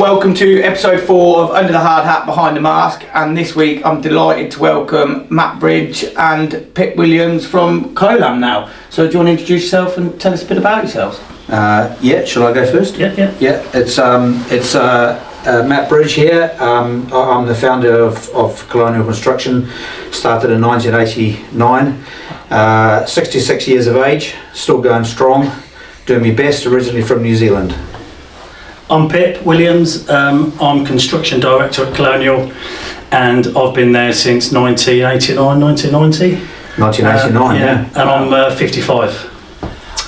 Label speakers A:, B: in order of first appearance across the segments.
A: Welcome to episode 4 of Under the Hard Hat Behind the Mask, and this week I'm delighted to welcome Matt Bridge and Pip Williams from Colam now. So do you want to introduce yourself and tell us a bit about yourselves?
B: Yeah, shall I go first?
A: Yeah.
B: It's Matt Bridge here. I'm the founder of Colonial Construction. Started in 1989. 66 years of age, still going strong, doing my best. Originally from New Zealand.
C: I'm Pip Williams. I'm Construction Director at Colonial, and I've been there since 1989, 1990.
B: 1989, yeah.
C: And I'm 55.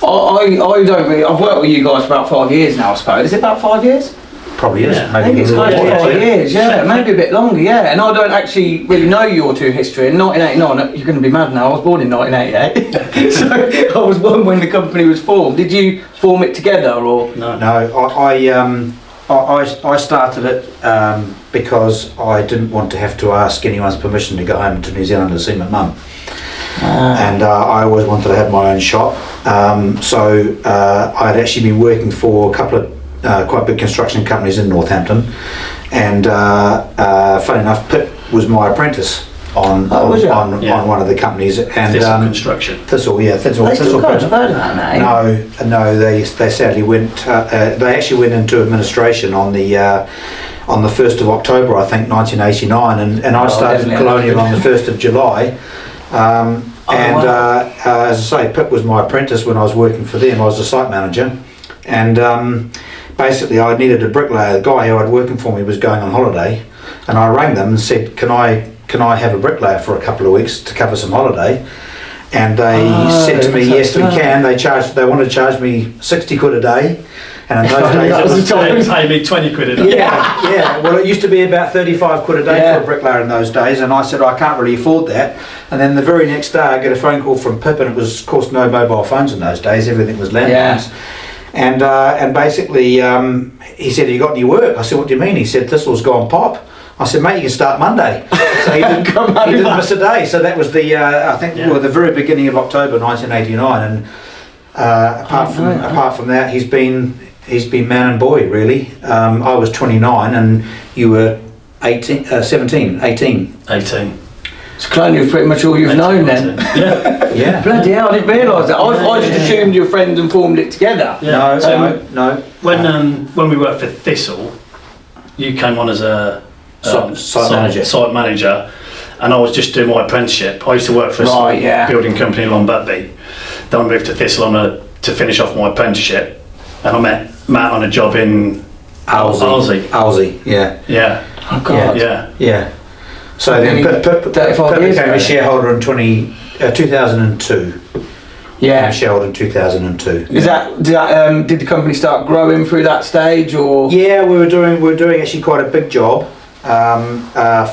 A: I don't really, I've worked with you guys for about 5 years now, I suppose. Is it about 5 years?
B: Probably is.
C: Yeah.
A: I think it's close to 5 years, yeah,
C: Yeah.
A: maybe a bit longer, yeah. And I don't actually really know your two history. In 1989, you're going to be mad now, I was born in 1988. So I was born when the company was formed. Did you form it together or?
C: No.
B: I started it because I didn't want to have to ask anyone's permission to go home to New Zealand to see my mum. And I always wanted to have my own shop. So I'd actually been working for a couple of quite big construction companies in Northampton, and funny enough, Pip was my apprentice on one of the companies. And
C: Thistle Construction.
B: Thistle.
A: They still can't have heard of that name.
B: No, they sadly went. They actually went into administration on the 1st of October, I think, 1989, and I started Colonial on the 1st of July. As I say, Pip was my apprentice when I was working for them. I was a site manager, and basically I needed a bricklayer. The guy who I'd working for me was going on holiday, and I rang them and said, can I have a bricklayer for a couple of weeks to cover some holiday? And they said to me, yes, we can. They wanted to charge me 60 quid a day, and in those days
C: They paid me 20 quid a day.
B: yeah. Well, it used to be about 35 quid a day for a bricklayer in those days, and I said I can't really afford that. And then the very next day I get a phone call from Pip, and it was, of course, no mobile phones in those days. Everything was landlines. And basically he said, "Have you got any work?" I said, "What do you mean?" He said, "Thistle's gone pop." I said, "Mate, you can start Monday." So he didn't miss a day. So that was the the very beginning of October 1989. And apart from that, he's been man and boy, really. I was 29 and you were 18.
A: So Colonial's pretty much all you've known then.
C: Yeah.
A: Bloody hell, I didn't realise that. I just assumed you were friends and formed it together.
C: Yeah.
B: No.
C: When we worked for Thistle, you came on as a site manager, and I was just doing my apprenticeship. I used to work for a building company in Long Butby. Then I moved to Thistle to finish off my apprenticeship, and I met Matt on a job in
B: Alsey, yeah.
A: Oh God.
C: Yeah.
B: So then Pip became a shareholder in 2002.
A: Yeah.
B: Shareholder in 2002.
A: Did the company start growing through that stage, or?
B: Yeah, we were doing actually quite a big job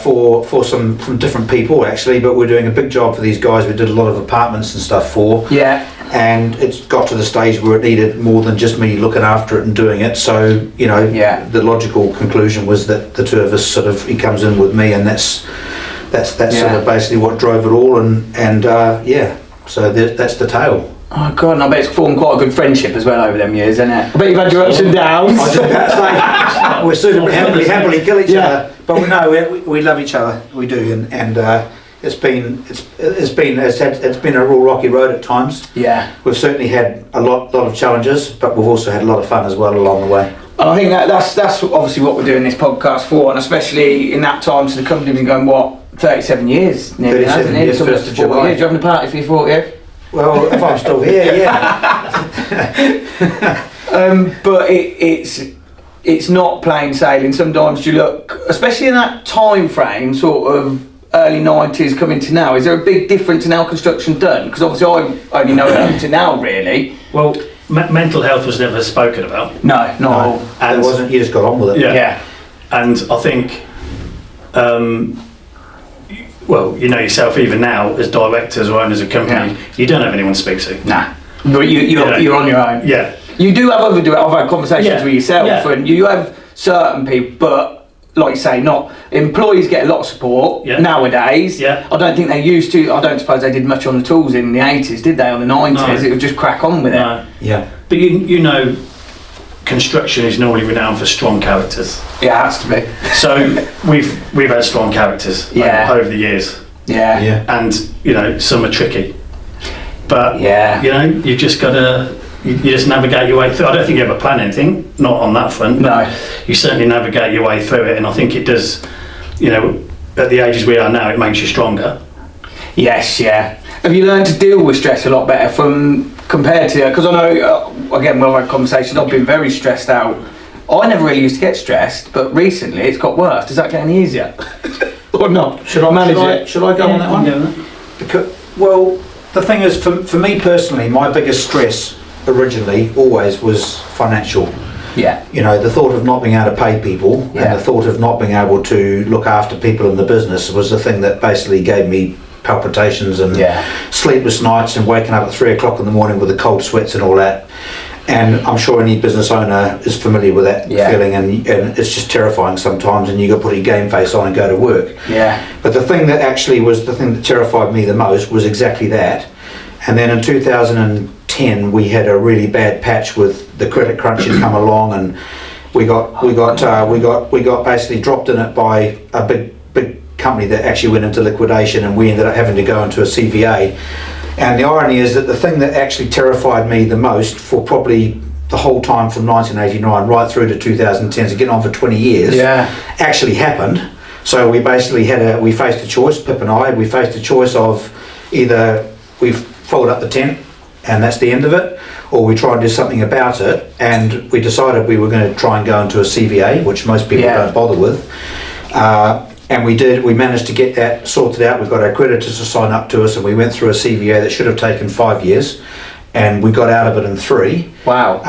B: for some from different people actually, but we're doing a big job for these guys. We did a lot of apartments and stuff for.
A: Yeah.
B: And it got to the stage where it needed more than just me looking after it and doing it. So the logical conclusion was that the two of us he comes in with me, and that's sort of basically what drove it all. And so that's the tale.
A: Oh God, and I bet it's formed quite a good friendship as well over them years, isn't it? I bet you've had your ups and downs.
B: I was just about to say, we're sort of happily kill each other, but we love each other. We do, and it's been a real rocky road at times.
A: Yeah,
B: we've certainly had a lot of challenges, but we've also had a lot of fun as well along the way.
A: And I think that's obviously what we're doing this podcast for, and especially in that time, so the company's been going 37 years nearly,
B: 37 years, 1st of July.
A: Years. You having a party for your 40th?
B: Well, if I'm still here, yeah.
A: But it's not plain sailing. Sometimes you look, especially in that time frame, sort of early 90s coming to now. Is there a big difference in how construction's done? Because obviously I only know it up to now, really.
C: Well, mental health was never spoken about.
A: No.
B: And it wasn't. You just got on with it.
C: Yeah. And I think. Well, you know yourself, even now, as directors or owners of company, you don't have anyone to speak to.
A: Nah. But you're on your own.
C: Yeah.
A: You do have I've had conversations with yourself, and you have certain people, but like you say, not employees get a lot of support nowadays.
C: Yeah.
A: I don't think they used to. I don't suppose they did much on the tools in the 80s, did they? Or the 90s? No. It would just crack on with it.
C: Yeah. But you know, construction is normally renowned for strong characters.
A: Yeah, it has to be.
C: So we've had strong characters over the years.
A: Yeah.
C: And some are tricky, but you just gotta you just navigate your way through. I don't think you ever plan anything, not on that front.
A: No.
C: You certainly navigate your way through it, and I think it does. At the ages we are now, it makes you stronger.
A: Yes, yeah. Have you learned to deal with stress a lot better compared to? Because I know, again, we've had conversations. I've been very stressed out. I never really used to get stressed, but recently it's got worse. Does that get any easier? Or not? Should I manage it?
B: Should I go on that one? Because, well, the thing is, for me personally, my biggest stress originally always was financial.
A: Yeah.
B: The thought of not being able to pay people and the thought of not being able to look after people in the business was the thing that basically gave me palpitations and sleepless nights and waking up at 3 o'clock in the morning with the cold sweats and all that. And I'm sure any business owner is familiar with that feeling, and it's just terrifying sometimes, and you got to put your game face on and go to work.
A: Yeah.
B: But the thing that actually was the thing that terrified me the most was exactly that. And then in 2010 we had a really bad patch with the credit crunch had come along, and we got basically dropped in it by a big company that actually went into liquidation, and we ended up having to go into a CVA. And the irony is that the thing that actually terrified me the most for probably the whole time from 1989 right through to 2010, so getting on for 20 years, actually happened. So we basically we faced a choice, Pip and I, we faced a choice of either we fold up the tent and that's the end of it, or we try and do something about it. And we decided we were going to try and go into a CVA, which most people don't bother with. And we did. We managed to get that sorted out. We got our creditors to sign up to us, and we went through a CVA that should have taken 5 years, and we got out of it in 3.
A: Wow.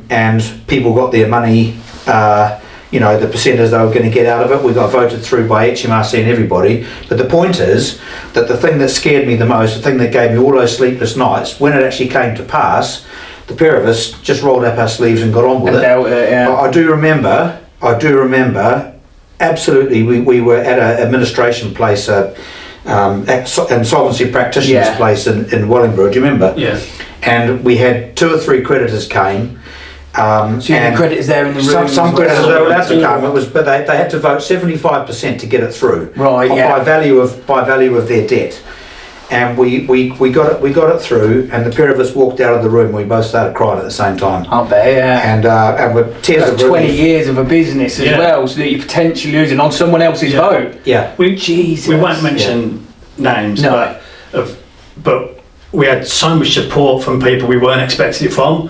B: And people got their money, the percentage they were going to get out of it. We got voted through by HMRC and everybody. But the point is that the thing that scared me the most, the thing that gave me all those sleepless nights, when it actually came to pass, the pair of us just rolled up our sleeves and got on with it.
A: Dealt with it, yeah.
B: But I do remember. Absolutely, we were at an administration place, insolvency practitioner's place in Wellingborough. Do you remember?
C: Yeah.
B: And we had 2 or 3 creditors came.
A: So you had creditors there in the room?
B: Some creditors were allowed to come. But they had to vote 75% to get it through.
A: Right.
B: By value of their debt. And we got it through, and the pair of us walked out of the room. We both started crying at the same time.
A: I bet, yeah.
B: And with tears of
A: 20 years of a business as well, so that you're potentially losing on someone else's vote.
B: Yeah.
C: We won't mention names, but we had so much support from people we weren't expecting it from,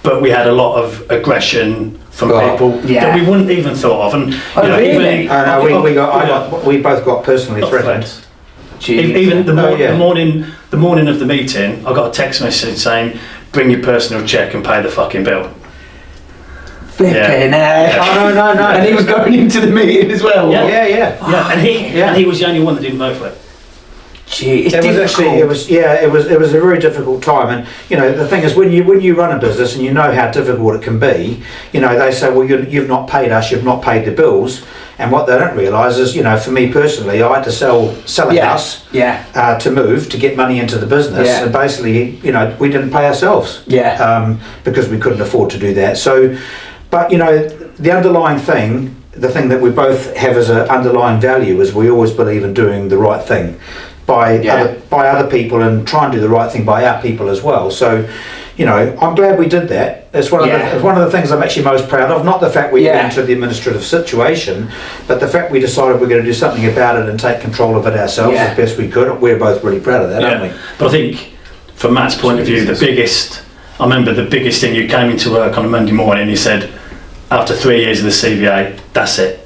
C: but we had a lot of aggression from people that we wouldn't even thought of. And
B: we both got personally threatened.
C: Even the morning of the meeting, I got a text message saying, "Bring your personal check and pay the fucking bill."
A: Flipping
B: Oh, no.
A: And he was going into the meeting as well.
C: Yeah. And he was the only one that didn't vote for it.
A: Gee,
B: it was a very difficult time. And the thing is, when you run a business and you know how difficult it can be, they say, well, you've not paid us, you've not paid the bills. And what they don't realise is, for me personally, I had to sell a house to move, to get money into the business. And basically, we didn't pay ourselves because we couldn't afford to do that. So, but, the underlying thing, the thing that we both have as an underlying value is we always believe in doing the right thing by other people, and try and do the right thing by our people as well. So, I'm glad we did that. It's one of the things I'm actually most proud of. Not the fact we got into the administrative situation, but the fact we decided we're going to do something about it and take control of it ourselves as best we could. We're both really proud of that, aren't we?
C: But I think, from Matt's point of view, I remember the biggest thing, you came into work on a Monday morning and you said, after 3 years of the CVA, that's it.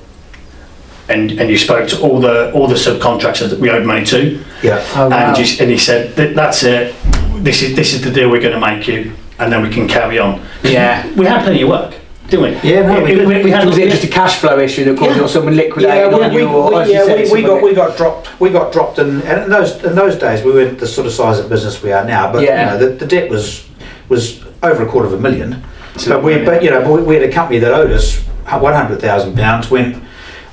C: And you spoke to all the subcontractors that we owed money to.
B: Yeah.
A: Oh, wow.
C: And he said, that's it. This is the deal we're going to make you, and then we can carry on.
A: Yeah.
C: We had plenty of work, didn't we?
B: Yeah, no, we
A: had. Was it just a cash flow issue that caused or someone liquidated on you?
B: We got dropped. We got dropped, and in those days we weren't the sort of size of business we are now. But the debt was over $250,000. But we had a company that owed us £100,000.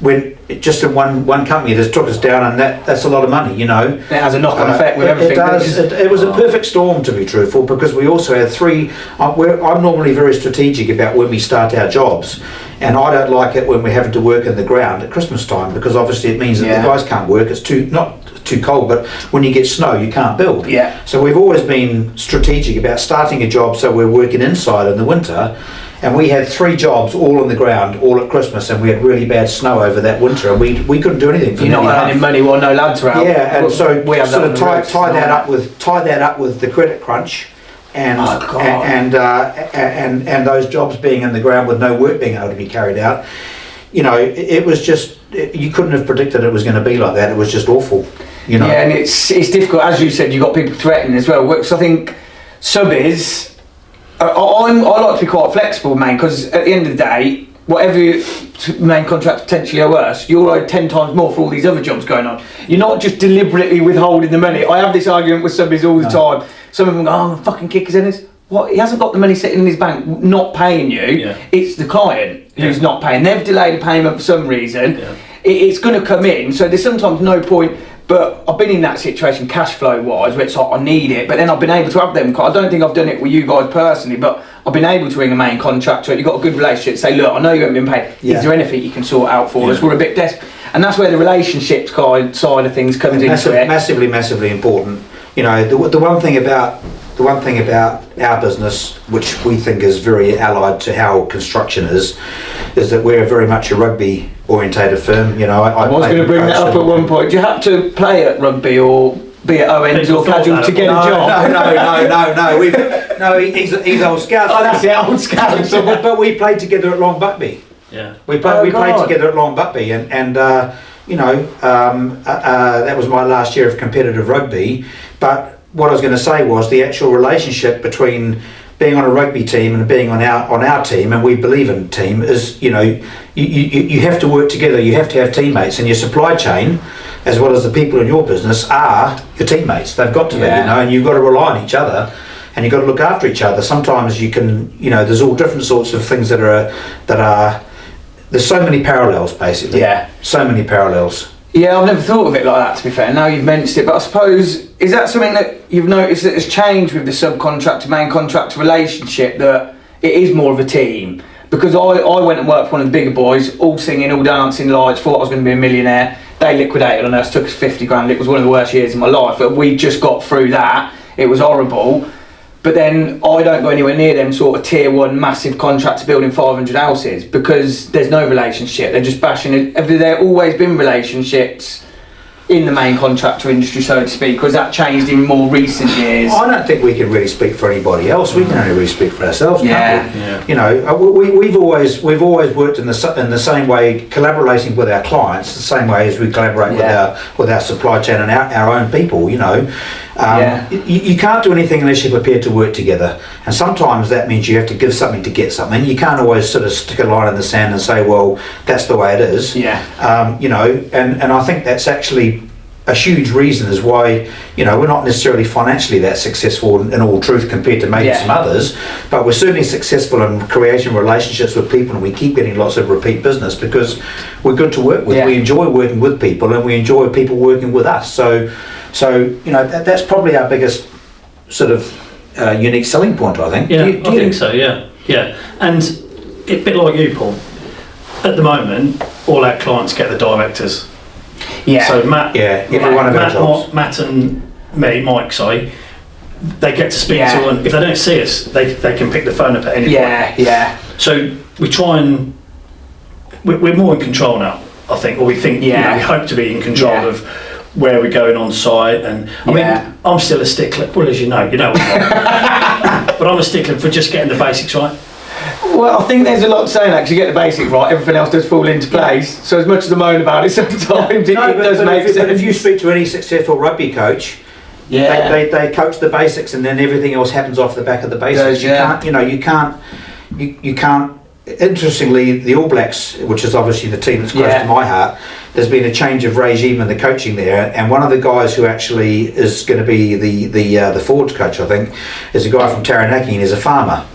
B: when just in one company that's took us down, and that's a lot of money, you know.
A: It has a knock-on effect with everything.
B: It does. It was a perfect storm, to be truthful, because we also had three. I'm normally very strategic about when we start our jobs, and I don't like it when we're having to work in the ground at Christmas time, because obviously it means that the guys can't work. It's not too cold, but when you get snow, you can't build.
A: Yeah.
B: So we've always been strategic about starting a job so we're working inside in the winter. And we had 3 jobs all on the ground, all at Christmas, and we had really bad snow over that winter, and we couldn't do anything for
A: You're not earning money while no lads are out.
B: Yeah, and so we sort of tie that up with the credit crunch, and and those jobs being in the ground with no work being able to be carried out. You know, it was just, you couldn't have predicted it was going to be like that. It was just awful. You know.
A: Yeah, and it's difficult, as you said. You've got people threatening as well. So I think subbies. I like to be quite flexible, mate, because at the end of the day, whatever main contracts potentially owe us, you're owed 10 times more for all these other jobs going on. You're not just deliberately withholding the money. I have this argument with subbies all the time. Some of them go, "Oh, fucking kick his in his." What? He hasn't got the money sitting in his bank not paying you. Yeah. It's the client who's not paying. They've delayed a payment for some reason. Yeah. It's going to come in, so there's sometimes no point. But I've been in that situation, cash flow wise, where it's like I need it, but then I've been able to have them. I don't think I've done it with you guys personally, but I've been able to ring a main contractor. You've got a good relationship. Say, look, I know you haven't been paid. Is there anything you can sort out for us? We're a bit desperate, and that's where the relationships side of things comes into it.
B: Massively important. You know, the one thing about our business, which we think is very allied to how construction is that we're very much a rugby orientated firm. You know,
A: I was going to bring that up at one point. Do you have to play at rugby or be at Owens or Casual to get a job?
B: No. He's old Scout.
A: Oh, that's it, old Scout.
B: But we played together at Long Buckby.
C: Yeah.
B: We played together at Long Buckby, and you know, that was my last year of competitive rugby. But what I was going to say was the actual relationship between being on a rugby team and being on our team, and we believe in team, is, you know, you have to work together. You have to have teammates, and your supply chain, as well as the people in your business, are your teammates. They've got to be, you know, and you've got to rely on each other, and you've got to look after each other. Sometimes you can, you know, there's all different sorts of things that are. There's so many parallels, basically.
A: Yeah.
B: So many parallels.
A: Yeah, I've never thought of it like that, to be fair. Now you've mentioned it, but I suppose, is that something that you've noticed that has changed with the subcontractor main contractor relationship, that it is more of a team? Because I went and worked for one of the bigger boys, all singing, all dancing, lights, thought I was going to be a millionaire. They liquidated on us, took us 50 grand. It was one of the worst years of my life, but we just got through that. It was horrible. But then I don't go anywhere near them sort of tier 1 massive contractor building 500 houses, because there's no relationship. They're just bashing it. Have there always been relationships in the main contractor industry, so to speak, or has that changed in more recent years?
B: I don't think we can really speak for anybody else. We can only really speak for ourselves, can't we? Yeah. You know, we've always worked in the same way, collaborating with our clients, the same way as we collaborate with our supply chain and our own people. You know, you can't do anything unless you're prepared to work together, and sometimes that means you have to give something to get something. You can't always sort of stick a line in the sand and say, well, that's the way it is.
A: Yeah.
B: You know, and I think that's actually a huge reason is why, you know, we're not necessarily financially that successful in all truth compared to maybe some others, but we're certainly successful in creating relationships with people, and we keep getting lots of repeat business because we're good to work with. We enjoy working with people, and we enjoy people working with us. So you know, that's probably our biggest sort of unique selling point, I think.
C: Yeah, I think so. Yeah, and a bit like you, Paul. At the moment, all our clients get the directors.
A: Yeah.
C: So Matt,
B: every one of our jobs.
C: Matt and me, Mike, sorry, they get to speak to, and if they don't see us, they can pick the phone up at any point.
A: Yeah.
C: So we try and we're more in control now, I think, or we think. You know, we hope to be in control of where we're going on site, and I mean, I'm still a stickler. Well, as you know, but I'm a stickler for just getting the basics right.
A: Well, I think there's a lot to say in that, because you get the basic right, everything else does fall into place. So as much as I moan about it, sometimes it does make sense.
B: But if you speak to any successful rugby coach, they coach the basics, and then everything else happens off the back of the basics. You can't. Interestingly, the All Blacks, which is obviously the team that's close to my heart, there's been a change of regime in the coaching there, and one of the guys who actually is going to be the forwards coach, I think, is a guy from Taranaki, and he's a farmer.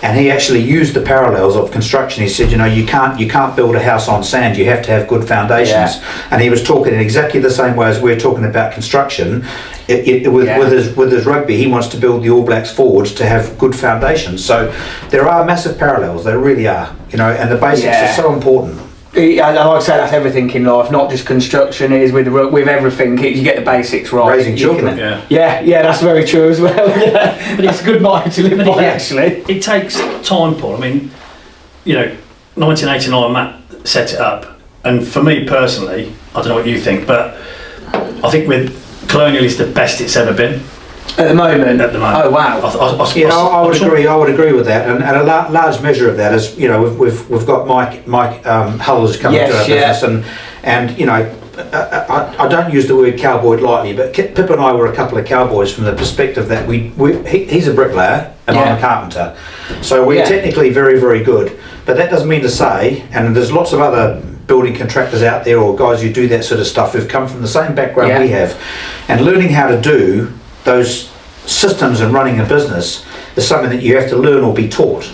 B: and he actually used the parallels of construction. He said, you can't build a house on sand. You have to have good foundations. And he was talking in exactly the same way as we're talking about construction. With his rugby, he wants to build the All Blacks forwards to have good foundations. So there are massive parallels. There really are. And the basics are so important.
A: I like to say that's everything in life, not just construction. It is with everything. You get the basics right.
B: Raising children.
A: That's very true as well. But it's a good motto to live by, actually.
C: It takes time, Paul. I mean, 1989, Matt set it up, and for me personally, I don't know what you think, but I think with Colonial is the best it's ever been.
A: At the moment. Oh wow.
B: I would agree with that, and a large measure of that is we've got Mike Hull's coming to our business, and I don't use the word cowboy lightly, but Pip and I were a couple of cowboys from the perspective that he's a bricklayer and I'm a carpenter, so we're technically very, very good, but that doesn't mean to say, and there's lots of other building contractors out there or guys who do that sort of stuff who've come from the same background we have, and learning how to do those systems and running a business is something that you have to learn or be taught.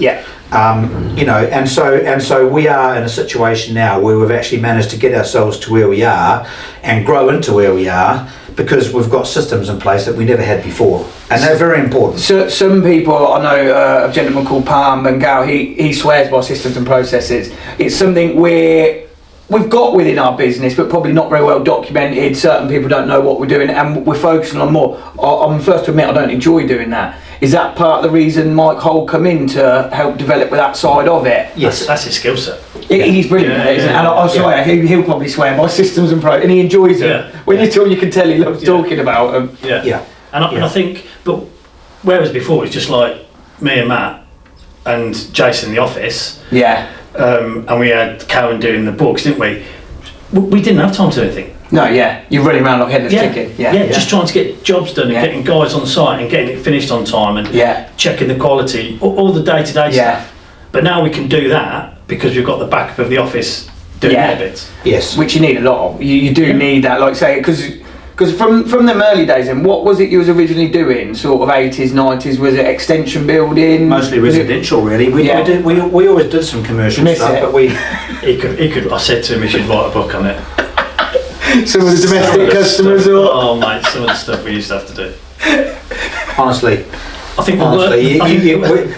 B: And so we are in a situation now where we've actually managed to get ourselves to where we are and grow into where we are because we've got systems in place that we never had before, and they're very important.
A: So some people, I know a gentleman called Palm and Gal, he swears by systems and processes. It's something we've got within our business, but probably not very well documented. Certain people don't know what we're doing, and we're focusing on more. I'm first to admit I don't enjoy doing that. Is that part of the reason Mike Hull come in to help develop with that side of it?
C: Yes, that's his skill set.
A: He's brilliant, isn't it? And I swear he'll probably swear by systems and and he enjoys it. When you talk, you can tell he loves talking about them.
C: And I think, but whereas before it's just like me and Matt and Jason in the office. And we had Karen doing the books, didn't we? We didn't have time to do anything.
A: No, you're running around like headless chicken.
C: Just trying to get jobs done and getting guys on site and getting it finished on time and checking the quality, all the day-to-day stuff. But now we can do that because we've got the backup of the office doing their bits.
B: Yes.
A: Which you need a lot of. You do need that, like say, because from them early days, then what was it you was originally doing? Sort of 80s, 90s. Was it extension building?
B: Mostly residential, really. We always did some commercial stuff, but
C: he could. I said to him, he should write a book on it.
A: Some of the domestic customers,
C: or mate, some of the stuff we used to have to do.
B: Honestly,
C: I think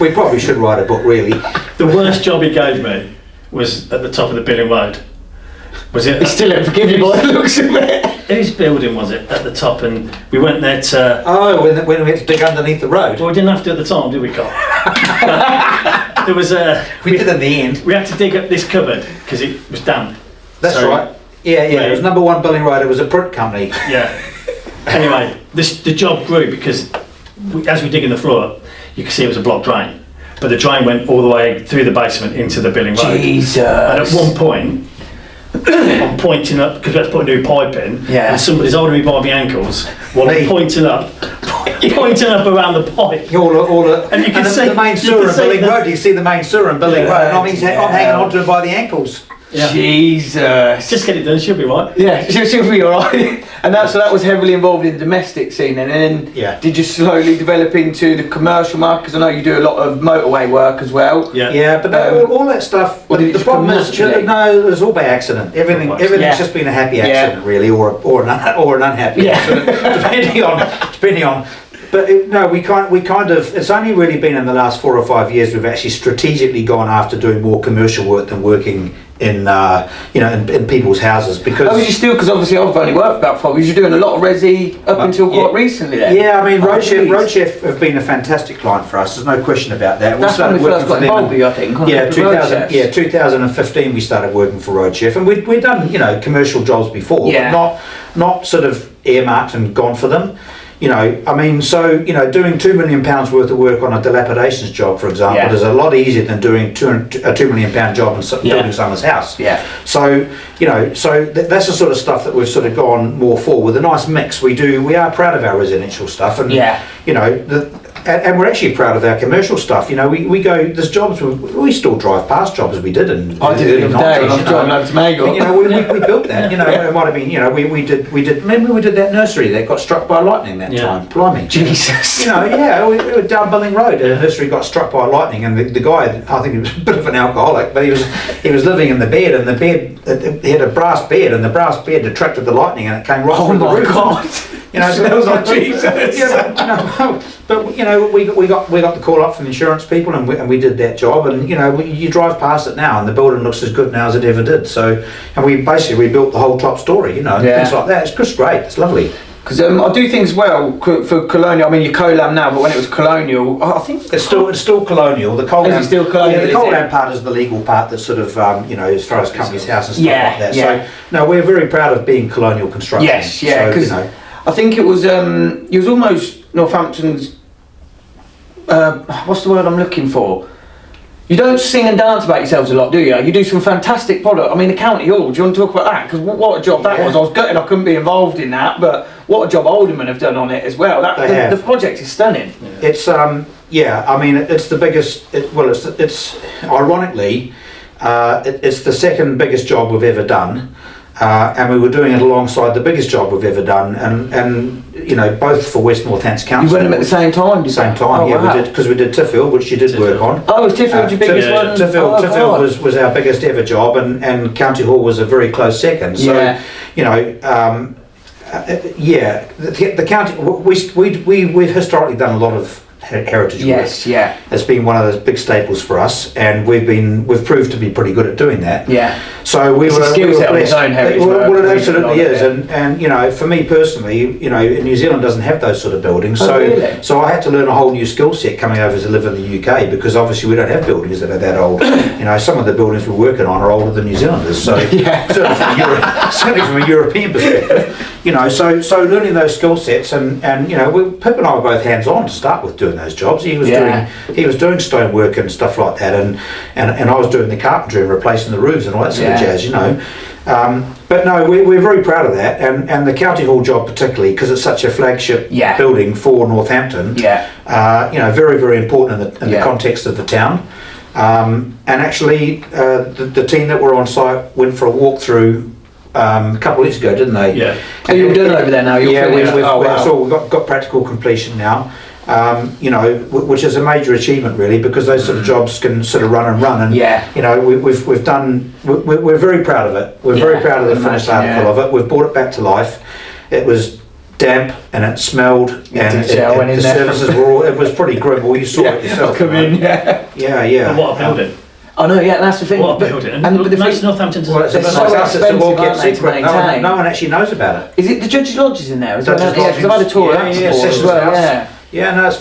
B: we probably should write a book. Really,
C: the worst job he gave me was at the top of the Billing Road. Was it?
A: He still don't forgive you by the looks of it.
C: Whose building was it at the top? And we went there to.
B: When we had to dig underneath the road.
C: Well, we didn't have to at the time, did we, Carl? There was a.
B: We did in the end.
C: We had to dig up this cupboard because it was damp.
B: That's right. Yeah. It was number 1 Billing Road. It was a print company.
C: Yeah. Anyway, the job grew because as we dig in the floor, you could see it was a blocked drain, but the drain went all the way through the basement into the Billing Road.
A: Jesus.
C: And at one point, I'm pointing up because we had to put a new pipe in, and somebody's holding me by my ankles while I'm pointing up around the pipe.
B: And you can see the main sewer in Billing Road. You see the main sewer in Billing Road, and I'm hanging onto it by the ankles.
A: Jesus.
C: Just get it done, she'll be right.
A: Yeah, she'll be alright. And so that was heavily involved in the domestic scene, and then did you slowly develop into the commercial market? Because I know you do a lot of motorway work as well.
B: But all that stuff. The problem is, no, it was all by accident. Everything's just been a happy accident, really, or an unhappy accident, depending on. But we kind of. It's only really been in the last 4 or 5 years we've actually strategically gone after doing more commercial work than working in people's houses, because.
A: Because obviously I've only worked about 5 years. You're doing a lot of resi up until quite recently. Then.
B: Yeah, I mean Roadchef have been a fantastic client for us. There's no question about that.
A: That's when we first got involved, I think.
B: 2015 we started working for Roadchef, and we'd done commercial jobs before, but not sort of earmarked and gone for them. Doing £2 million worth of work on a dilapidations job, for example, is a lot easier than doing a £2 million job and building someone's house. So that's the sort of stuff that we've sort of gone more for with a nice mix. We are proud of our residential stuff, and and we're actually proud of our commercial stuff. You know, we go, there's jobs, we still drive past jobs as we did in
A: I did it the other day, I was driving over to Magor.
B: You know, we built that, you know, it might have been, you know, we did, remember we did that nursery that got struck by lightning that time, blimey.
A: Jesus.
B: You know, we were down Billing Road, and the nursery got struck by lightning, and the guy, I think he was a bit of an alcoholic, but he was living in the bed, and the bed, he had a brass bed, and the brass bed attracted the lightning, and it came right through the roof.
A: Oh my God.
B: You know, so
A: that was like Jesus.
B: Yeah, but you know, we got the call up from the insurance people, and we did that job. And you know, you drive past it now, and the building looks as good now as it ever did. So, and we basically rebuilt the whole top story. You know, things like that. It's just great. It's lovely.
A: Because I do think as well for Colonial. I mean, you're Colam now, but when it was Colonial, I think
B: it's still Colonial. The Colam,
A: is it still Colonial?
B: Yeah, the Colam part is the legal part that's sort of you know, as far as company's house and stuff like that. So no, we're very proud of being Colonial Construction.
A: Yes, yeah, because
B: so, you know,
A: I think it was almost Northampton's. What's the word I'm looking for? You don't sing and dance about yourselves a lot, do you? You do some fantastic product. I mean, the County Hall, do you want to talk about that? Because what a job that was. I was gutted I couldn't be involved in that, but what a job Alderman have done on it as well. The project is stunning.
B: Yeah. It's I mean, it's the biggest. It's ironically, it's the second biggest job we've ever done. And we were doing it alongside the biggest job we've ever done, and you know, both for West Northants Council.
A: You went them at the same time?
B: We did, because we did Tiffield, which you did work on.
A: Oh, was Tiffield your biggest one?
B: Tiffield was our biggest ever job, and County Hall was a very close second. So, you know, the county. We've historically done a lot of heritage work. It's been one of those big staples for us, and we've proved to be pretty good at doing that. So we were blessed. Well, it absolutely is, and you know, for me personally, you know, New Zealand doesn't have those sort of buildings, so I had to learn a whole new skill set coming over to live in the UK, because obviously we don't have buildings that are that old. You know, some of the buildings we're working on are older than New Zealanders, so certainly from a European perspective. You know, so learning those skill sets, and you know, Pip and I were both hands on to start with doing those jobs. He was doing stone work and stuff like that, and I was doing the carpentry and replacing the roofs and all that sort of jazz, you know. But no, we're very proud of that, and the County Hall job particularly, because it's such a flagship building for Northampton. You know, very, very important in the context of the town. And actually, the team that were on site went for a walkthrough a couple of weeks ago, didn't they?
A: Oh, you're done over there now?
B: So we've got practical completion now. You know, which is a major achievement really, because those sort of jobs can sort of run, and you know, we've done. We're very proud of it. We're very proud of the finished article of it. We've brought it back to life. It was damp and it smelled, and the services were all. It was pretty grim. Well, you saw it yourself.
A: Come in,
C: But what a building!
A: I know, that's the thing.
C: What a building!
A: But the
C: most Northampton's.
A: Well, it's so expensive, aren't they, to maintain?
B: No one actually knows about it.
A: Is it the Judges' Lodges in there? Because
B: I've
A: had a tour of that before as well.
B: Yeah, no, it's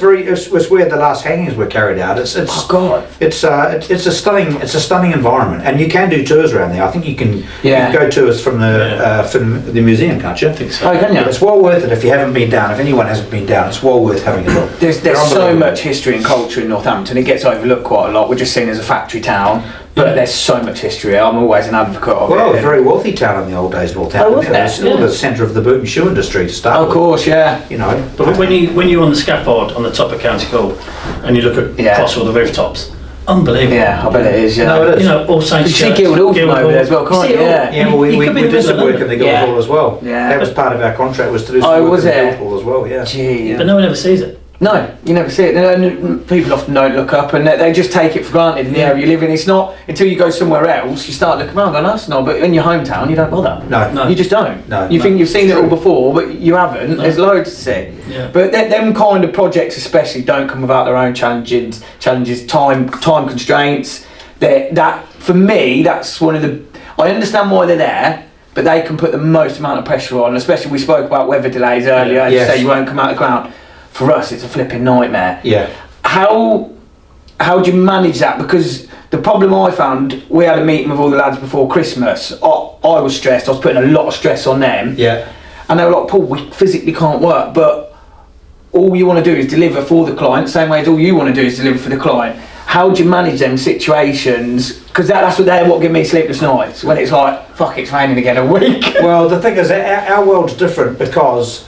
B: where the last hangings were carried out. It's a stunning environment, and you can do tours around there. I think you can go tours from the museum, can't you?
C: I think so.
A: Oh, can you?
B: It's well worth it if you haven't been down. If anyone hasn't been down, it's well worth having a look.
A: There's so much history and culture in Northampton. It gets overlooked quite a lot. We're just seen as a factory town. But there's so much history. I'm always an advocate of it.
B: Well, a very wealthy town in the old days, Northampton.
A: Oh, wasn't it?
B: It was the centre of the boot and shoe industry to start with.
A: Of course,
B: You know.
C: But when you're on the scaffold on the top of County Hall, and you look across all the rooftops, unbelievable.
A: Yeah, I bet it is.
B: No, it is.
C: You know, All Saints Church.
A: You see Guildhall from over there as well, can't you?
B: Yeah, well, we did some work in the Guildhall as well.
A: Yeah.
B: That was part of our contract, was to do some work in the Guildhall as well. Yeah.
A: Gee.
C: But no one ever sees it.
A: No, you never see it. And people often don't look up, and they just take it for granted in the area you live in. It's not until you go somewhere else you start looking around going, that's not. But in your hometown, you don't bother.
B: No.
A: You just don't.
B: No.
A: You think you've seen it all before, but you haven't. There's loads to see.
C: Yeah.
A: But them kind of projects, especially, don't come without their own challenges, time constraints. That for me, that's one of the. I understand why they're there. But they can put the most amount of pressure on, especially we spoke about weather delays earlier. You say you won't come out of the ground. For us, it's a flipping nightmare.
B: Yeah.
A: How do you manage that? Because the problem I found, we had a meeting with all the lads before Christmas. I was stressed. I was putting a lot of stress on them.
B: Yeah.
A: And they were like, Paul, we physically can't work, but all you want to do is deliver for the client, same way as all you want to do is deliver for the client. how do you manage them situations? Because that's what give me sleepless nights, when it's like, fuck, it's raining again a week.
B: Well, the thing is, our world's different because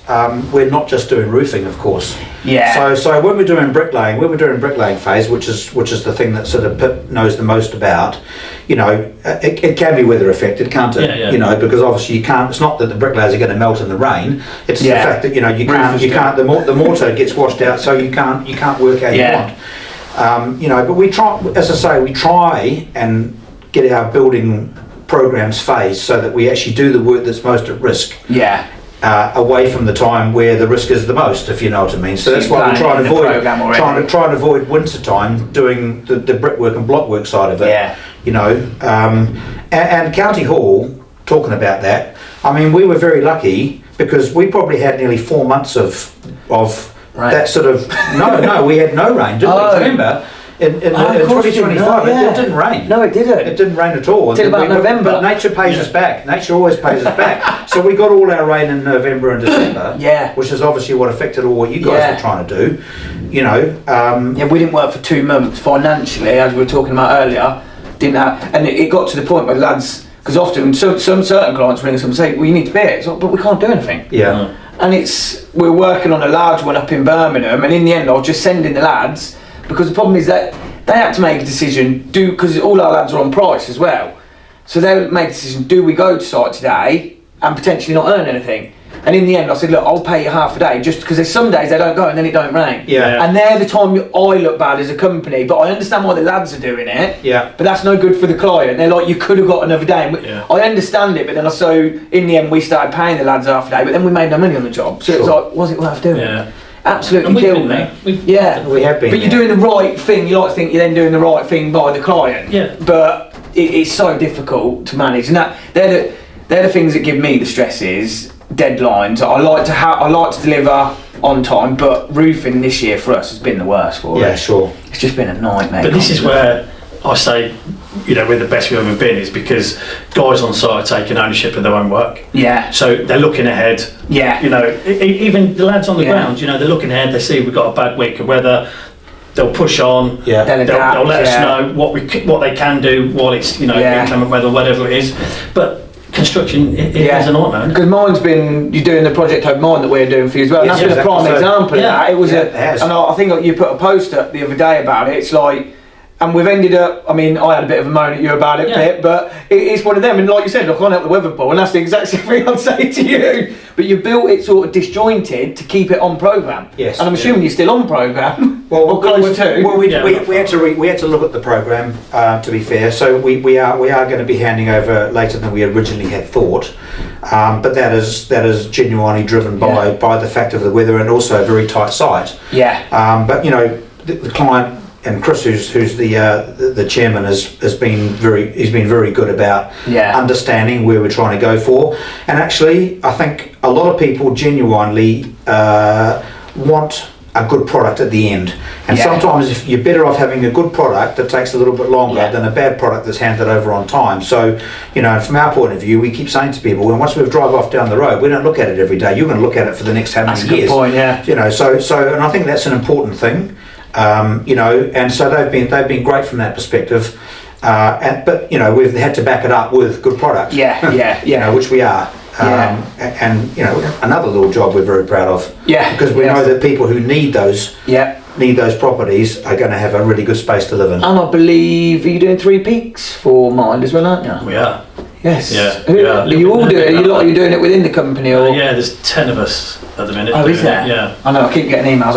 B: we're not just doing roofing, of course.
A: Yeah.
B: So when we're doing bricklaying phase, which is the thing that sort of Pip knows the most about, you know, it can be weather affected, can't it?
C: Yeah.
B: You know, because obviously you can't. It's not that the bricklayers are going to melt in the rain. It's the fact that, you know, you can't. The mortar gets washed out, so you can't work how you want. You know, but we try, as I say, we try and get our building programs phased so that we actually do the work that's most at risk.
A: Yeah.
B: Away from the time where the risk is the most, if you know what I mean. So that's why we try and avoid winter time doing the brickwork and blockwork side of it. Yeah. You know, and County Hall, talking about that, I mean, we were very lucky because we probably had nearly 4 months of that sort of we had no rain, didn't we? Remember? In 2025, it didn't rain.
A: No, it didn't.
B: It didn't rain at all.
A: Until about November.
B: But nature pays us back. Nature always pays us back. So we got all our rain in November and December. Which is obviously what affected all what you guys were trying to do. You know.
A: We didn't work for 2 months financially, as we were talking about earlier. Didn't have, and it got to the point where lads, because often some certain clients ring us and say, "Well, you need to pay it," but we can't do anything.
B: Yeah.
A: And we're working on a large one up in Birmingham, and in the end, I was just sending the lads. Because the problem is that they had to make a decision, because all our lads are on price as well. So they make a decision, do we go to site today and potentially not earn anything? And in the end I said, look, I'll pay you half a day, just because there's some days they don't go and then it don't rain.
B: Yeah.
A: And they're the time I look bad as a company, but I understand why the lads are doing it.
B: Yeah.
A: But that's no good for the client. They're like, you could have got another day. I understand it, but then in the end we started paying the lads half a day, but then we made no money on the job. So it was like, was it worth doing?
C: Yeah.
A: Absolutely killed me.
B: We have been.
A: But you're doing the right thing. You like to think you're then doing the right thing by the client.
C: Yeah.
A: But it's so difficult to manage, and they're the things that give me the stresses. Deadlines. I like to deliver on time, but roofing this year for us has been the worst for us.
B: Yeah, sure.
A: It's just been a nightmare.
C: But this is where I say, you know, we're the best we've ever been, is because guys on site are taking ownership of their own work.
A: Yeah.
C: So they're looking ahead.
A: Yeah.
C: You know, even the lads on the ground, you know, they're looking ahead. They see we've got a bad week of weather. They'll push on.
B: Yeah.
C: They'll let us know what they can do while it's, you know, inclement weather, whatever it is. But construction, it is a nightmare.
A: Because you're doing the project Home Mine that we're doing for you as well. And that's been a prime example of that. It was and I think you put a post up the other day about it. It's like, and we've ended up, I mean, I had a bit of a moan at you about it, Pip, but it's one of them, and like you said, I can't help the weather ball, and that's the exact same thing I'd say to you. But you built it sort of disjointed to keep it on programme.
B: Yes.
A: And I'm assuming you're still on programme.
B: Well, close to. Well, we had to look at the programme, to be fair. So we are going to be handing over later than we originally had thought. But that is genuinely driven by the fact of the weather and also a very tight site.
A: Yeah.
B: But you know, the client, and Chris, who's the chairman, has been very good about understanding where we're trying to go for. And actually, I think a lot of people genuinely want a good product at the end. And sometimes if you're better off having a good product that takes a little bit longer than a bad product that's handed over on time. So, you know, from our point of view, we keep saying to people, well, once we drive off down the road, we don't look at it every day. You're going to look at it for the next how many years?
A: That's a good point, yeah.
B: You know, so and I think that's an important thing. You know, and so they've been great from that perspective, but you know, we've had to back it up with good products. You know, which we are. And you know, another little job we're very proud of. Because we know that people who need those properties are going to have a really good space to live in.
A: And I believe you're doing 3 peaks for Mind as well, aren't you?
C: We are.
A: Yes.
C: Yeah.
A: Are you all doing it? Are you doing it within the company or?
C: There's 10 of us at the minute.
A: Oh, is there?
C: Yeah.
A: I know. I keep getting emails.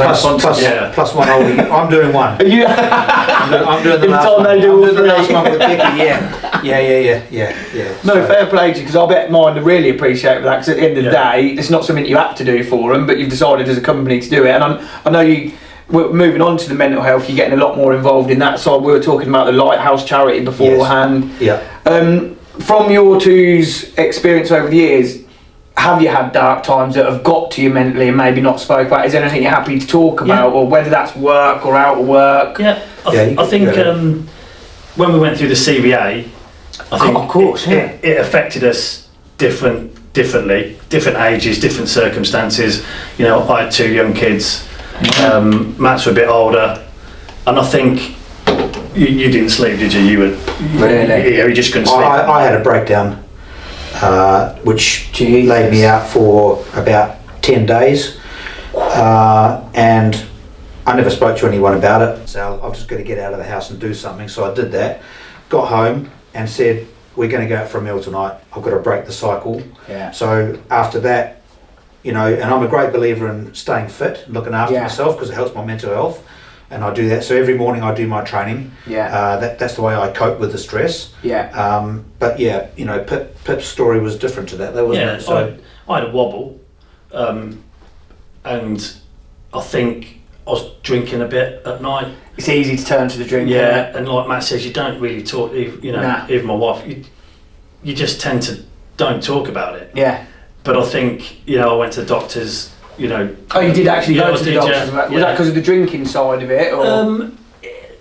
B: Plus one oldie. I'm doing one.
A: Are you?
B: I'm doing the last one. I'm doing the last one with Becky. Yeah.
A: No, fair play to you, because I bet Mind really appreciate that, because at the end of the day, it's not something you have to do for them, but you've decided as a company to do it. And I know we're moving on to the mental health, you're getting a lot more involved in that side. We were talking about the Lighthouse charity beforehand. From your two's experience over the years, have you had dark times that have got to you mentally and maybe not spoke about? Is there anything you're happy to talk about, or whether that's work or out of work?
C: I think when we went through the CBA, I think
A: of course,
C: it affected us differently, different ages, different circumstances. You know, I had 2 young kids. Matt's were a bit older, and I think You didn't sleep, did you? You were
A: really?
C: You just couldn't sleep.
B: I had a breakdown, which laid me out for about 10 days, and I never spoke to anyone about it. So I've just got to get out of the house and do something. So I did that, got home and said, we're going to go out for a meal tonight. I've got to break the cycle.
A: Yeah.
B: So after that, and I'm a great believer in staying fit, looking after myself, because it helps my mental health. And I do that. So every morning I do my training.
A: Yeah.
B: That's the way I cope with the stress.
A: Yeah.
B: But yeah, Pip's story was different to that. That wasn't it. So
C: I had a wobble, and I think I was drinking a bit at night.
A: It's easy to turn to the drink.
C: Yeah, and like Matt says, you don't really talk. Even my wife, you just tend to don't talk about it.
A: Yeah.
C: But I think I went to the doctors.
A: Oh, you did actually go to the doctors? Was that because of the drinking side of it, or?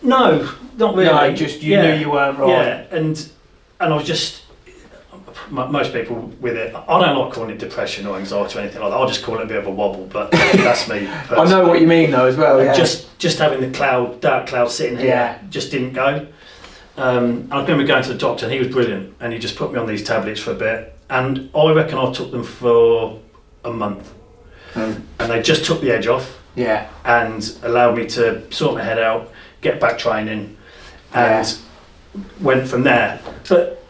C: No, not really.
A: No, just you knew you weren't right.
C: Yeah, and I was just. Most people with it, I don't like calling it depression or anxiety or anything like that. I'll just call it a bit of a wobble, but that's me.
A: I know what you mean though as well. Yeah.
C: Just having the dark cloud sitting here, just didn't go. I remember going to the doctor, and he was brilliant, and he just put me on these tablets for a bit, and I reckon I took them for a month, and they just took the edge off.
A: Yeah.
C: And allowed me to sort my head out, get back training, and went from there. But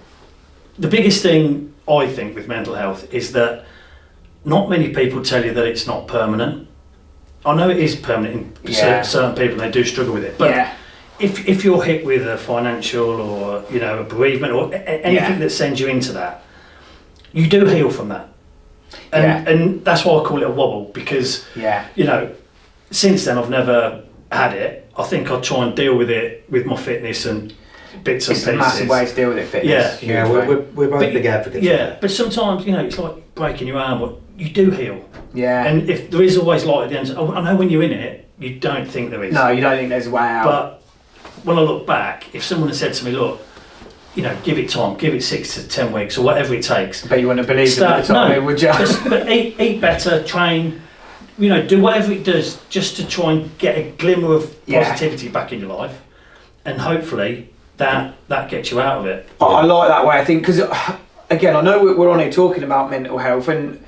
C: the biggest thing I think with mental health is that not many people tell you that it's not permanent. I know it is permanent in certain people, and they do struggle with it. But if you're hit with a financial or a bereavement or anything that sends you into that, you do heal from that. And that's why I call it a wobble, because since then I've never had it. I think I'll try and deal with it with my fitness and bits and pieces.
A: It's a massive way to deal with it, fitness.
B: Yeah, we're both big advocates.
C: Yeah, but sometimes it's like breaking your arm, but you do heal.
A: Yeah.
C: And if there is always light at the end, I know when you're in it, you don't think there is.
A: No, you don't think there's a way out.
C: But when I look back, if someone had said to me, look, give it time, give it 6 to 10 weeks or whatever it takes.
A: But you wouldn't have believed it at the time, would you?
C: But eat better, train, do whatever it does just to try and get a glimmer of positivity back in your life, and hopefully that gets you out of it.
A: I like that way, I think, because again, I know we're on here talking about mental health, and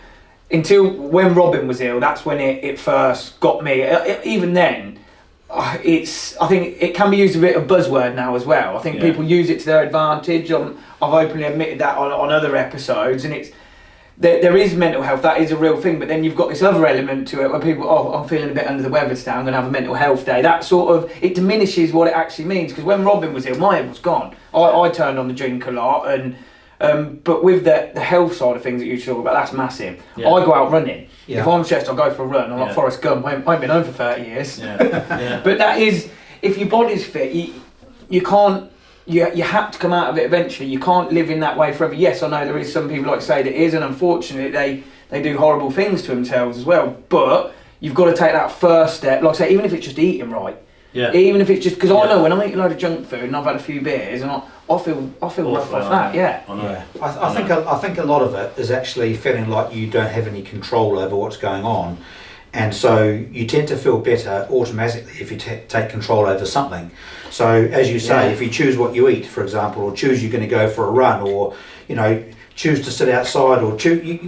A: until when Robin was ill, that's when it first got me. Even then, I think it can be used a bit of buzzword now as well. I think people use it to their advantage. I've openly admitted that on other episodes, and there is mental health, that is a real thing, but then you've got this other element to it where people, I'm feeling a bit under the weather today, I'm going to have a mental health day. That sort of, it diminishes what it actually means, because when Robin was ill, my head was gone. I turned on the drink a lot, and but with the health side of things that you talk about, that's massive. Yeah. I go out running. Yeah. If I'm stressed, I'll go for a run. I'm like Forrest Gump, I ain't been home for 30 years. Yeah. But that is, if your body's fit, you can't, you have to come out of it eventually. You can't live in that way forever. Yes, I know there is some people like say that is, and unfortunately they do horrible things to themselves as well. But you've got to take that first step. Like I say, even if it's just eating right. Yeah. Even if it's just, because I know when I'm eating a load of junk food and I've had a few beers and I feel rough off that. Yeah.
B: I know. I think a lot of it is actually feeling like you don't have any control over what's going on. And so you tend to feel better automatically if you take control over something. So as you say, if you choose what you eat, for example, or choose you're going to go for a run, or choose to sit outside, or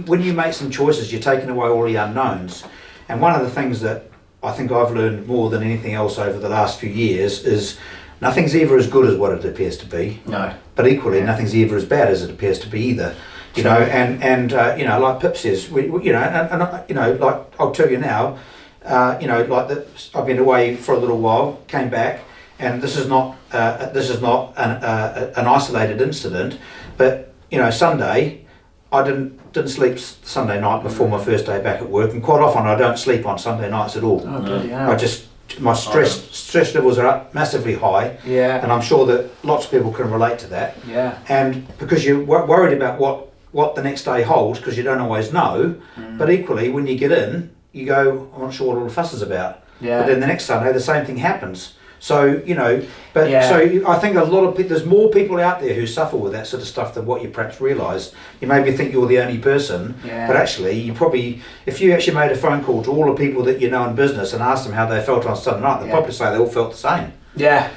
B: when you make some choices, you're taking away all the unknowns. And one of the things that I think I've learned more than anything else over the last few years is nothing's ever as good as what it appears to be.
A: No.
B: But equally, nothing's ever as bad as it appears to be either. And like Pip says, like I'll tell you now, I've been away for a little while, came back, and this is not an isolated incident, but Sunday, I didn't sleep Sunday night before my first day back at work, and quite often I don't sleep on Sunday nights at all.
A: Oh, bloody hell.
B: My stress levels are up massively high, and I'm sure that lots of people can relate to that.
A: Yeah.
B: And because you're worried about what the next day holds, because you don't always know, but equally when you get in, you go, I'm not sure what all the fuss is about. Yeah. But then the next Sunday, the same thing happens. So, so I think a lot of there's more people out there who suffer with that sort of stuff than what you perhaps realise. You maybe think you're the only person, but actually you probably, if you actually made a phone call to all the people that you know in business and asked them how they felt on Sunday night, they'd probably say they all felt the same.
A: Yeah.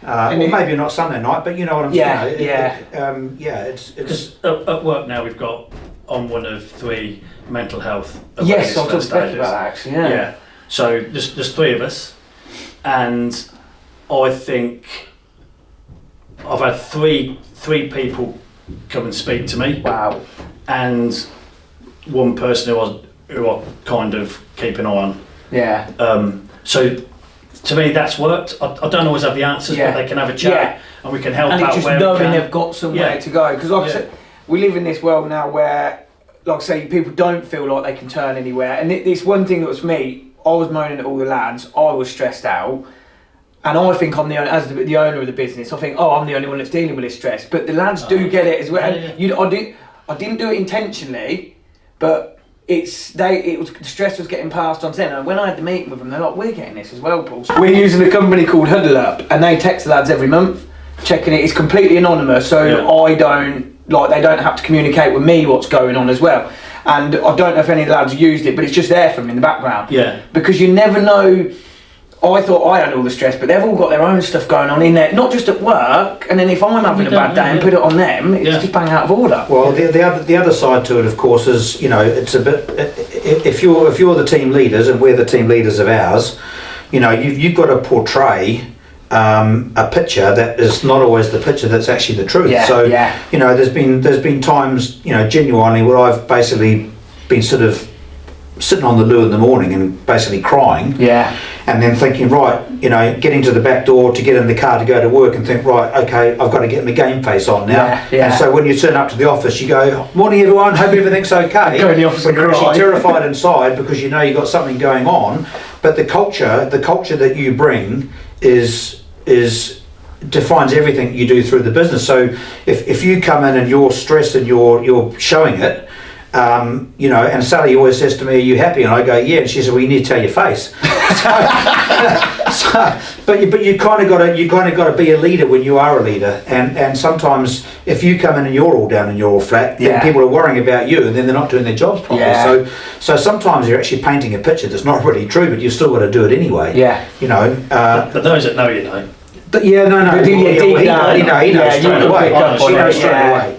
B: or maybe not Sunday night, but you know what I'm saying. It's
C: because at work now we've got I'm one of 3 mental health.
A: Yes, I was talking about that actually. Yeah.
C: So there's 3 of us, and I think I've had three people come and speak to me.
A: Wow.
C: And one person who I kind of keep an eye on.
A: Yeah.
C: So to me that's worked. I don't always have the answers, but they can have a chat and we can help
A: and
C: out
A: just
C: where
A: knowing
C: we can.
A: they've got somewhere to go. Because like I said, we live in this world now where, like I say, people don't feel like they can turn anywhere. And this one thing that was me, I was moaning at all the lads, I was stressed out. And I think I'm the owner, as the owner of the business, I think, I'm the only one that's dealing with this stress. But the lads do get it as well. And I didn't do it intentionally, but the stress was getting passed on to them. And when I had the meeting with them, they're like, we're getting this as well, Paul. We're using a company called Huddle Up, and they text the lads every month, checking it. It's completely anonymous, so they don't have to communicate with me what's going on as well. And I don't know if any of the lads used it, but it's just there for them in the background.
C: Yeah.
A: Because you never know. I thought I had all the stress, but they've all got their own stuff going on in there, not just at work. And then if I'm having a bad day and put it on them, it's just bang out of order.
B: Well, the other side to it, of course, is it's a bit. If you're the team leaders and we're the team leaders of ours, you've got to portray a picture that is not always the picture that's actually the truth. There's been times genuinely where I've basically been sort of sitting on the loo in the morning and basically crying, and then thinking, getting to the back door to get in the car to go to work and think, okay, I've got to get my game face on now. And so when you turn up to the office, you go, morning everyone, hope everything's okay.
A: Go in the office and
B: you're
A: cry.
B: actually terrified inside because you've got something going on, but the culture that you bring is defines everything you do through the business. So if you come in and you're stressed and you're showing it, and Sally always says to me, "Are you happy?" And I go, "Yeah." And she said, "Well, you need to tell your face." But you kind of got to be a leader when you are a leader. And sometimes if you come in and you're all down and you're all flat, then people are worrying about you, and then they're not doing their jobs properly.
A: Yeah.
B: So sometimes you're actually painting a picture that's not really true, but you've still got to do it anyway.
A: Yeah.
B: But
C: those that know,
B: But he knows straight away. He knows straight away.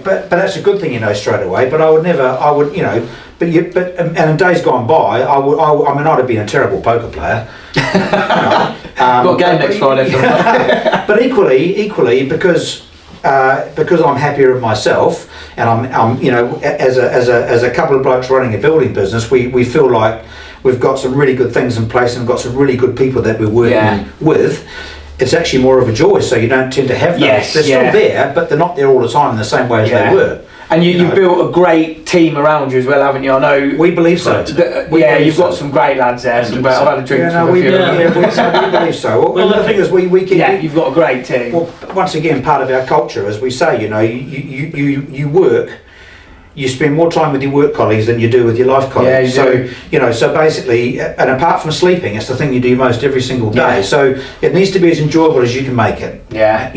B: But that's a good thing, straight away. But and in days gone by, I'd have been a terrible poker player.
A: Got a game next Friday.
B: But equally, because I'm happier in myself, and I'm as a couple of blokes running a building business, we feel like we've got some really good things in place and got some really good people that we're working with. It's actually more of a joy, so you don't tend to have those.
A: Yes,
B: they're still there, but they're not there all the time in the same way as they were.
A: And you've built a great team around you as well, haven't you? I know.
B: We believe so.
A: You've got some great lads there. I've had a drink with a few.
B: We believe so. Well, the thing is, we keep.
A: Yeah, you've got a great team.
B: Well, once again, part of our culture, as we say, you work. You spend more time with your work colleagues than you do with your life colleagues. So basically, and apart from sleeping, it's the thing you do most every single day.
A: Yeah.
B: So it needs to be as enjoyable as you can make it.
A: Yeah.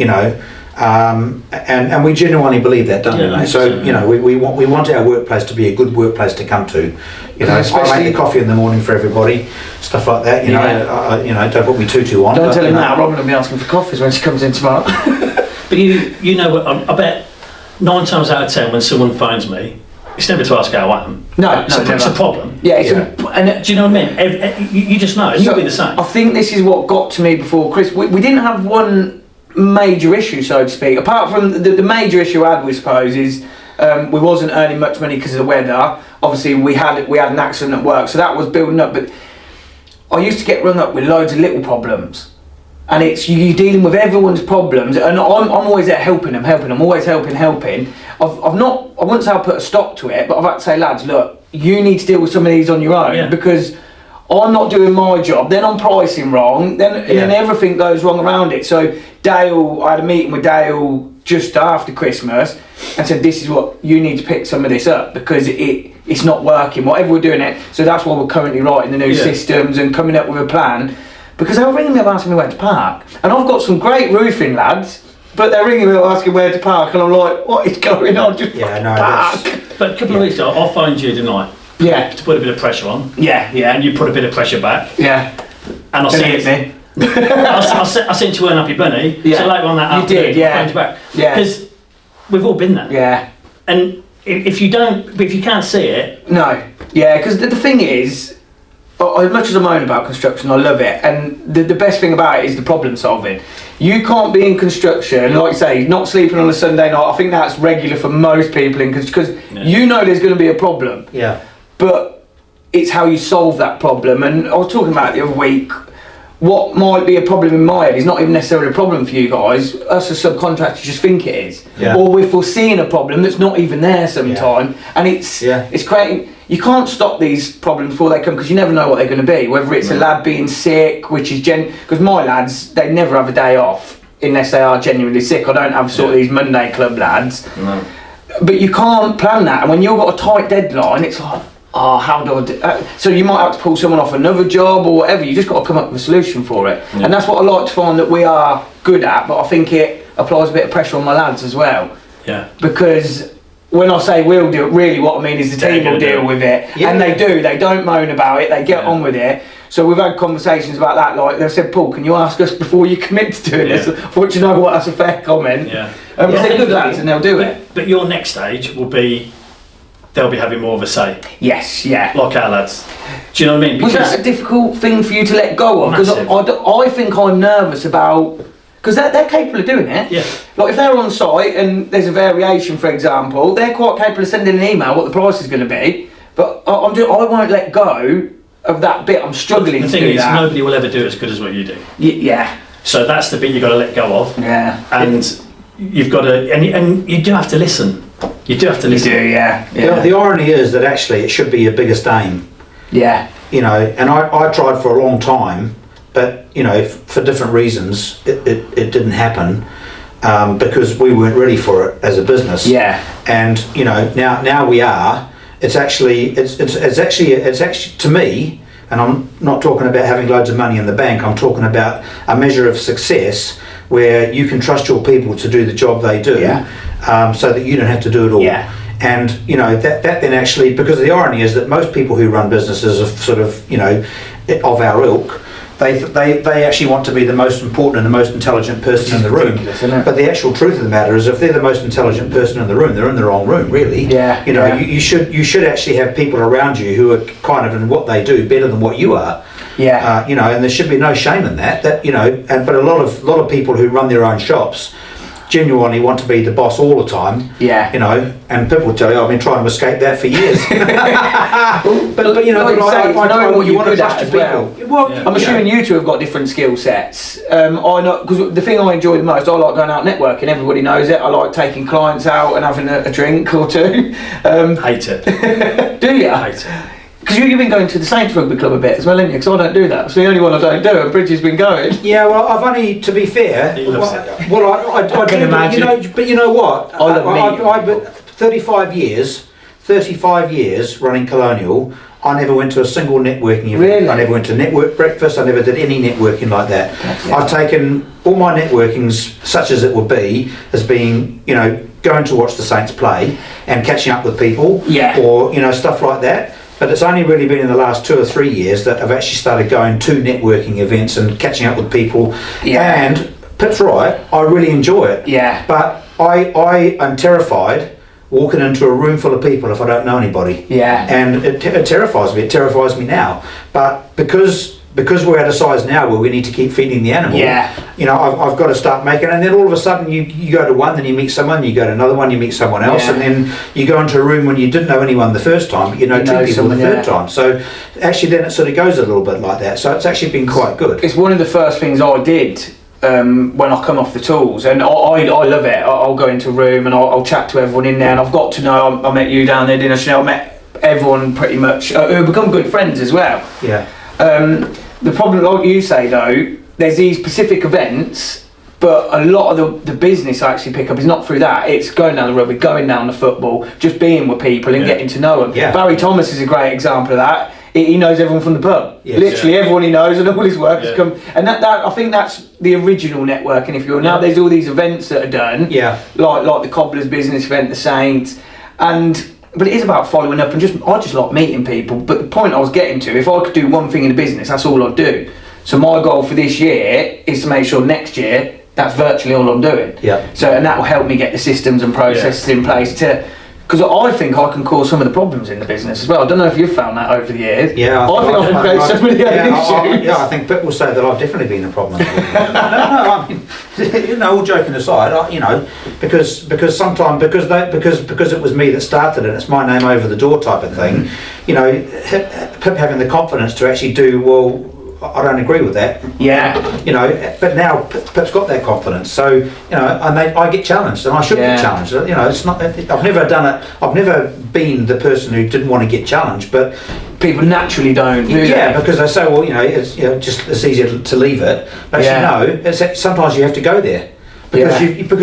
B: And we genuinely believe that, don't we, mate? So we want our workplace to be a good workplace to come to. I make the coffee in the morning for everybody, stuff like that. Don't put me too on.
A: Don't tell him that. Robin will be asking for coffees when she comes in tomorrow.
C: But I bet 9 times out of 10 when someone phones me, it's never to ask how I am.
A: No,
C: it's a problem.
A: Yeah,
C: and do you know what I mean? You just know, you'll be the same.
A: I think this is what got to me before Chris. We didn't have one major issue, so to speak. Apart from the major issue I had, we suppose, is we wasn't earning much money because of the weather. Obviously, we had an accident at work, so that was building up. But I used to get rung up with loads of little problems. And it's you're dealing with everyone's problems, and I'm always there helping them. Always helping. I wouldn't say I put a stop to it, but I've had to say, lads, look, you need to deal with some of these on your own because I'm not doing my job. Then I'm pricing wrong. Then everything goes wrong around it. So I had a meeting with Dale just after Christmas and said, this is what you need to pick some of this up because it's not working. Whatever we're doing it. So that's why we're currently writing the new systems and coming up with a plan. Because they were ringing me up asking me where to park. And I've got some great roofing lads, but they're ringing me up asking where to park. And I'm like, what is going on? Just park.
C: But a couple of weeks ago, I phoned you tonight.
A: Yeah.
C: To put a bit of pressure on.
A: Yeah.
C: And you put a bit of pressure back.
A: Yeah.
C: And I I sent you an happy bunny.
A: Yeah.
C: So later on that afternoon,
A: did, yeah.
C: I phoned you back.
A: Yeah.
C: Because we've all been there.
A: Yeah.
C: And if you can't see it.
A: No. Yeah, because the thing is, as much as I moan about construction, I love it. And the best thing about it is the problem solving. You can't be in construction, like you say, not sleeping on a Sunday night. I think that's regular for most people because you know there's going to be a problem.
B: Yeah.
A: But it's how you solve that problem. And I was talking about it the other week. What might be a problem in my head is not even necessarily a problem for you guys. Us as subcontractors just think it is.
B: Yeah.
A: Or we're foreseeing a problem that's not even there sometime. And it's creating... You can't stop these problems before they come because you never know what they're going to be. Whether it's a lad being sick, which is... Because my lads, they never have a day off unless they are genuinely sick. I don't have sort of these Monday club lads.
C: No.
A: But you can't plan that. And when you've got a tight deadline, it's like... Oh, how do I do? So you might have to pull someone off another job or whatever. You just got to come up with a solution for it, and that's what I like to find that we are good at. But I think it applies a bit of pressure on my lads as well.
C: Yeah.
A: Because when I say we'll do it, really what I mean is the team will deal with it, and they do. They don't moan about it. They get on with it. So we've had conversations about that. Like they've said, Paul, can you ask us before you commit to doing this? I thought, you know what? That's a fair comment.
C: Yeah.
A: Because they're good lads and they'll do it.
C: But your next stage will be. They'll be having more of a say.
A: Yes, yeah.
C: Like our lads. Do you know what I mean?
A: Was that a difficult thing for you to let go of? Because I think I'm nervous about... Because they're capable of doing it.
C: Yeah.
A: Like if they're on site and there's a variation, for example, they're quite capable of sending an email what the price is going to be. But I won't let go of that bit. I'm struggling to do that.
C: The thing is, nobody will ever do it as good as what you do.
A: Yeah.
C: So that's the bit you've got to let go of.
A: Yeah.
C: And you've got to... And you do have to listen. You do have to listen.
A: You do, yeah.
B: The irony is that actually it should be your biggest aim.
A: Yeah.
B: You know, and I tried for a long time, but, you know, for different reasons, it didn't happen because we weren't ready for it as a business.
A: Yeah.
B: And, you know, now we are. It's actually to me, and I'm not talking about having loads of money in the bank, I'm talking about a measure of success where you can trust your people to do the job they do, so that you don't have to do it all.
A: Yeah.
B: And you know that then actually, because the irony is that most people who run businesses are sort of, you know, of our ilk, they actually want to be the most important and the most intelligent person in the room. But the actual truth of the matter is, if they're the most intelligent person in the room, they're in the wrong room, really.
A: Yeah.
B: You know, you should actually have people around you who are kind of in what they do better than what you are.
A: Yeah.
B: You know, and there should be no shame in that. That, you know, but a lot of people who run their own shops genuinely want to be the boss all the time.
A: Yeah.
B: You know, and people will tell you, I've been trying to escape that for years. but you know,
A: what you want to
B: trust your people. Well,
A: I'm assuming you two have got different skill sets. I know, because the thing I enjoy the most, I like going out networking. Everybody knows it. I like taking clients out and having a drink or two.
C: Hate it.
A: Do you?
C: I hate it.
A: Because you've been going to the Saints Rugby Club a bit as well, haven't you? Because I don't do that. It's the only one I don't do, and Bridget's been going.
B: Yeah, well, I've only, to be fair...
C: He loves it.
B: Well, I
A: can
B: do,
A: imagine.
B: But you know what?
A: I love meeting
B: 35 years running Colonial, I never went to a single networking event.
A: Really?
B: I never went to network breakfast, I never did any networking like that.
A: Yeah.
B: I've taken all my networkings, such as it would be, as being, you know, going to watch the Saints play and catching up with people, or, you know, stuff like that. But it's only really been in the last 2 or 3 years that I've actually started going to networking events and catching up with people.
A: Yeah.
B: And Pip's right, I really enjoy it.
A: Yeah.
B: But I am terrified walking into a room full of people if I don't know anybody.
A: Yeah.
B: And it terrifies me. It terrifies me now. But because we're at a size now where we need to keep feeding the animal, you know, I've got to start making, and then all of a sudden you go to one, then you meet someone, you go to another one, you meet someone else, and then you go into a room when you didn't know anyone the first time, but you know two people the third time. So actually then it sort of goes a little bit like that. So it's actually been quite good.
A: It's one of the first things I did when I come off the tools, and I love it. I'll go into a room and I'll chat to everyone in there, and I've got to know, I met you down there, didn't I, Chanel? I met everyone pretty much, who have become good friends as well.
B: Yeah.
A: The problem, like you say though, there's these specific events, but a lot of the business I actually pick up is not through that. It's going down the rugby, going down the football, just being with people and getting to know them. Yeah. Barry Thomas is a great example of that. He knows everyone from the pub. Yes. Literally everyone he knows, and all his work has come. And that I think that's the original networking, if you will. Now there's all these events that are done, like the Cobblers business event, the Saints, but it is about following up, and I just like meeting people. But the point I was getting to, if I could do one thing in the business, that's all I'd do. So my goal for this year is to make sure next year that's virtually all I'm doing.
B: Yeah.
A: So, and that will help me get the systems and processes in place to, because I think I can cause some of the problems in the business as well. I don't know if you've found that over the years.
B: Yeah,
A: I think I've created so many issues.
B: I think people say that I've definitely been a problem. No, I mean, all joking aside, because sometimes because it was me that started it, it's my name over the door type of thing. Pip having the confidence to actually do well. I don't agree with that.
A: Yeah.
B: But now Pip's got that confidence, so and I get challenged, and I should get challenged. It's not. I've never done it. I've never been the person who didn't want to get challenged, but
A: people naturally don't.
B: Because they say, well, it's it's easier to leave it. But actually, sometimes you have to go there because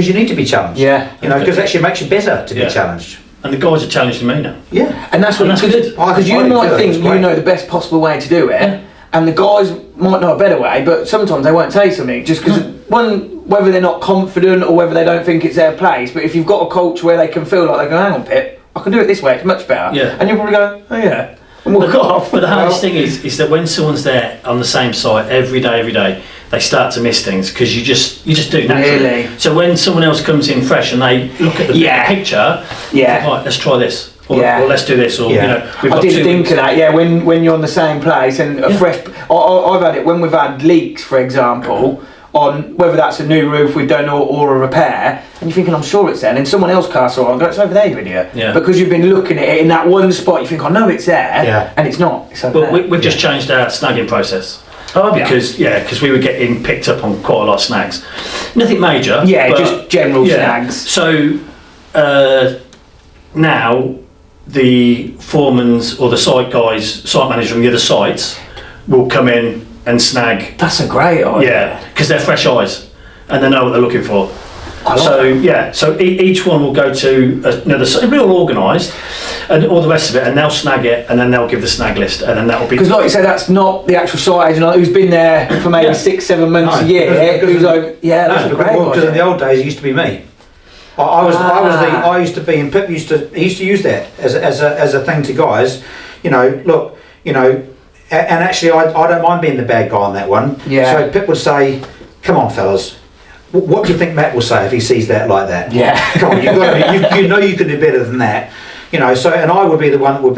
B: you need to be challenged.
A: Yeah.
B: Because actually it makes you better to be challenged.
C: And the guys are challenging me now.
B: Yeah.
A: And that's good. Because you might think you know the best possible way to do it. Yeah. And the guys might know a better way, but sometimes they won't say something just because whether they're not confident or whether they don't think it's their place. But if you've got a culture where they can feel like they go, hang on, Pip, I can do it this way, it's much better.
C: Yeah.
A: And you'll probably go, oh yeah, and walk off.
C: But the hardest thing is that when someone's there on the same site every day, they start to miss things because you just do naturally.
A: Really?
C: So when someone else comes in fresh and they look at the bigger picture, right, let's try this. Or let's do this, we've got
A: I did think of that, when you're on the same place and a fresh... I've had it when we've had leaks, for example, on whether that's a new roof we've done or a repair, and you're thinking, I'm sure it's there, and then someone else casts it on, go, it's over there, you idiot.
C: Yeah.
A: Because you've been looking at it in that one spot, you think, I know it's there, and it's not. It's over there.
C: We've just changed our snagging process.
A: Oh,
C: because we were getting picked up on quite a lot of snags. Nothing major.
A: Yeah, but just general snags.
C: So now the foremans or the site manager from the other sites will come in and snag.
A: That's a great idea.
C: Yeah, because they're fresh eyes and they know what they're looking for. So each one will go to another site, it'll be all organised and all the rest of it, and they'll snag it and then they'll give the snag list, and then that'll be...
A: Because like you said, that's not the actual site agent who's been there for maybe 6-7 months a year. That's a great idea.
B: Because in the old days it used to be me. I used to be, and Pip used to use that as a thing to guys. And actually I don't mind being the bad guy on that one.
A: Yeah.
B: So Pip would say, "Come on, fellas, what do you think Matt will say if he sees that like that?
A: Yeah.
B: Come on, you can do better than that." So, and I would be the one that would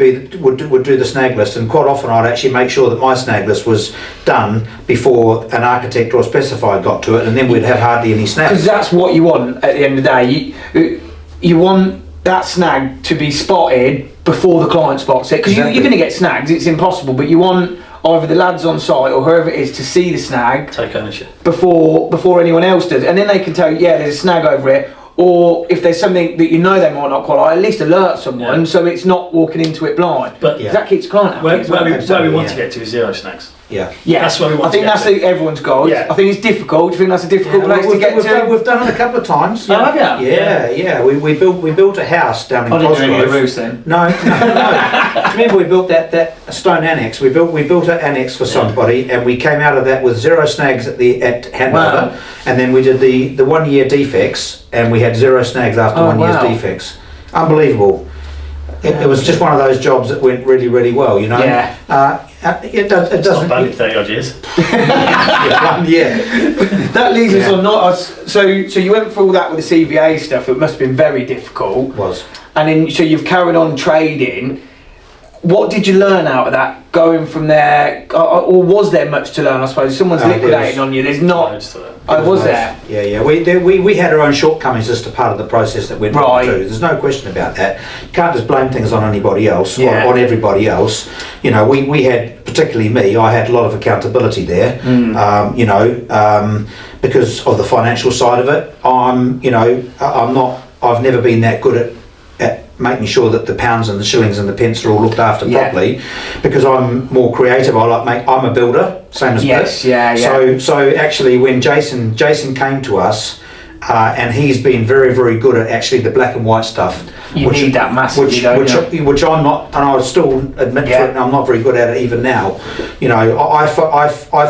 B: do the snag list, and quite often I'd actually make sure that my snag list was done before an architect or a specifier got to it, and then we'd have hardly any snags.
A: Because that's what you want at the end of the day. You want that snag to be spotted before the client spots it, because you're going to get snags, it's impossible, but you want either the lads on site or whoever it is to see the snag,
C: take ownership
A: before anyone else does, and then they can tell you, there's a snag over it. Or if there's something that you know they might not qualify, at least alert someone so it's not walking into it blind. But that keeps the client happy.
C: Where we want to get to is zero snags.
B: Yeah,
C: that's where we want to get to.
A: I think that's everyone's goal.
B: Yeah.
A: I think it's difficult. Do you think that's a difficult place to get to?
B: We've done it a couple of times.
A: Oh, have you?
B: Yeah. We built a house down in Cosgrove.
A: I didn't do any roofs then.
B: No. Remember, we built that stone annex. We built an annex for somebody, and we came out of that with zero snags at handover, and then we did the 1 year defects, and we had zero snags after 1 year's defects. Unbelievable. It was just one of those jobs that went really, really well,
A: Yeah.
B: It doesn't.
C: It's not bad in 30 odd years.
A: That leads us on. So you went through all that with the CVA stuff. It must have been very difficult.
B: It was.
A: And then so you've carried on trading. What did you learn out of that going from there, or was there much to learn? I suppose someone's liquidating on you. There's not. Was there?
B: Yeah. We had our own shortcomings as to part of the process that went wrong too. There's no question about that. You can't just blame things on anybody else or on everybody else. We had, particularly me, I had a lot of accountability there. Because of the financial side of it. I've never been that good at making sure that the pounds and the shillings and the pence are all looked after properly, because I'm more creative. I'm a builder, same as Pip. So actually, when Jason came to us, and he's been very, very good at actually the black and white stuff.
A: You need that massively,
B: which I'm not, and I would still admit to it, and I'm not very good at it even now. I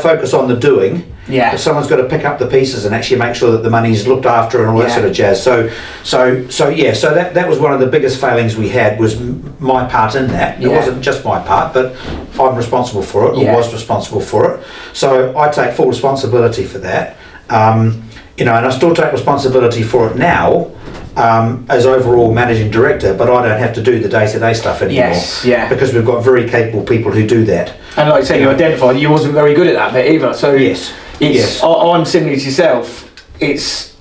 B: focus on the doing,
A: Yeah.
B: But someone's got to pick up the pieces and actually make sure that the money's looked after and all that sort of jazz. So that was one of the biggest failings we had, was my part in that. It wasn't just my part, but I'm responsible for it, or was responsible for it. So I take full responsibility for that. And I still take responsibility for it now, as overall managing director, but I don't have to do the day-to-day stuff anymore.
A: Yes, yeah.
B: Because we've got very capable people who do that.
A: And like I say, you identified you wasn't very good at that bit either. So I'm similar to yourself. It's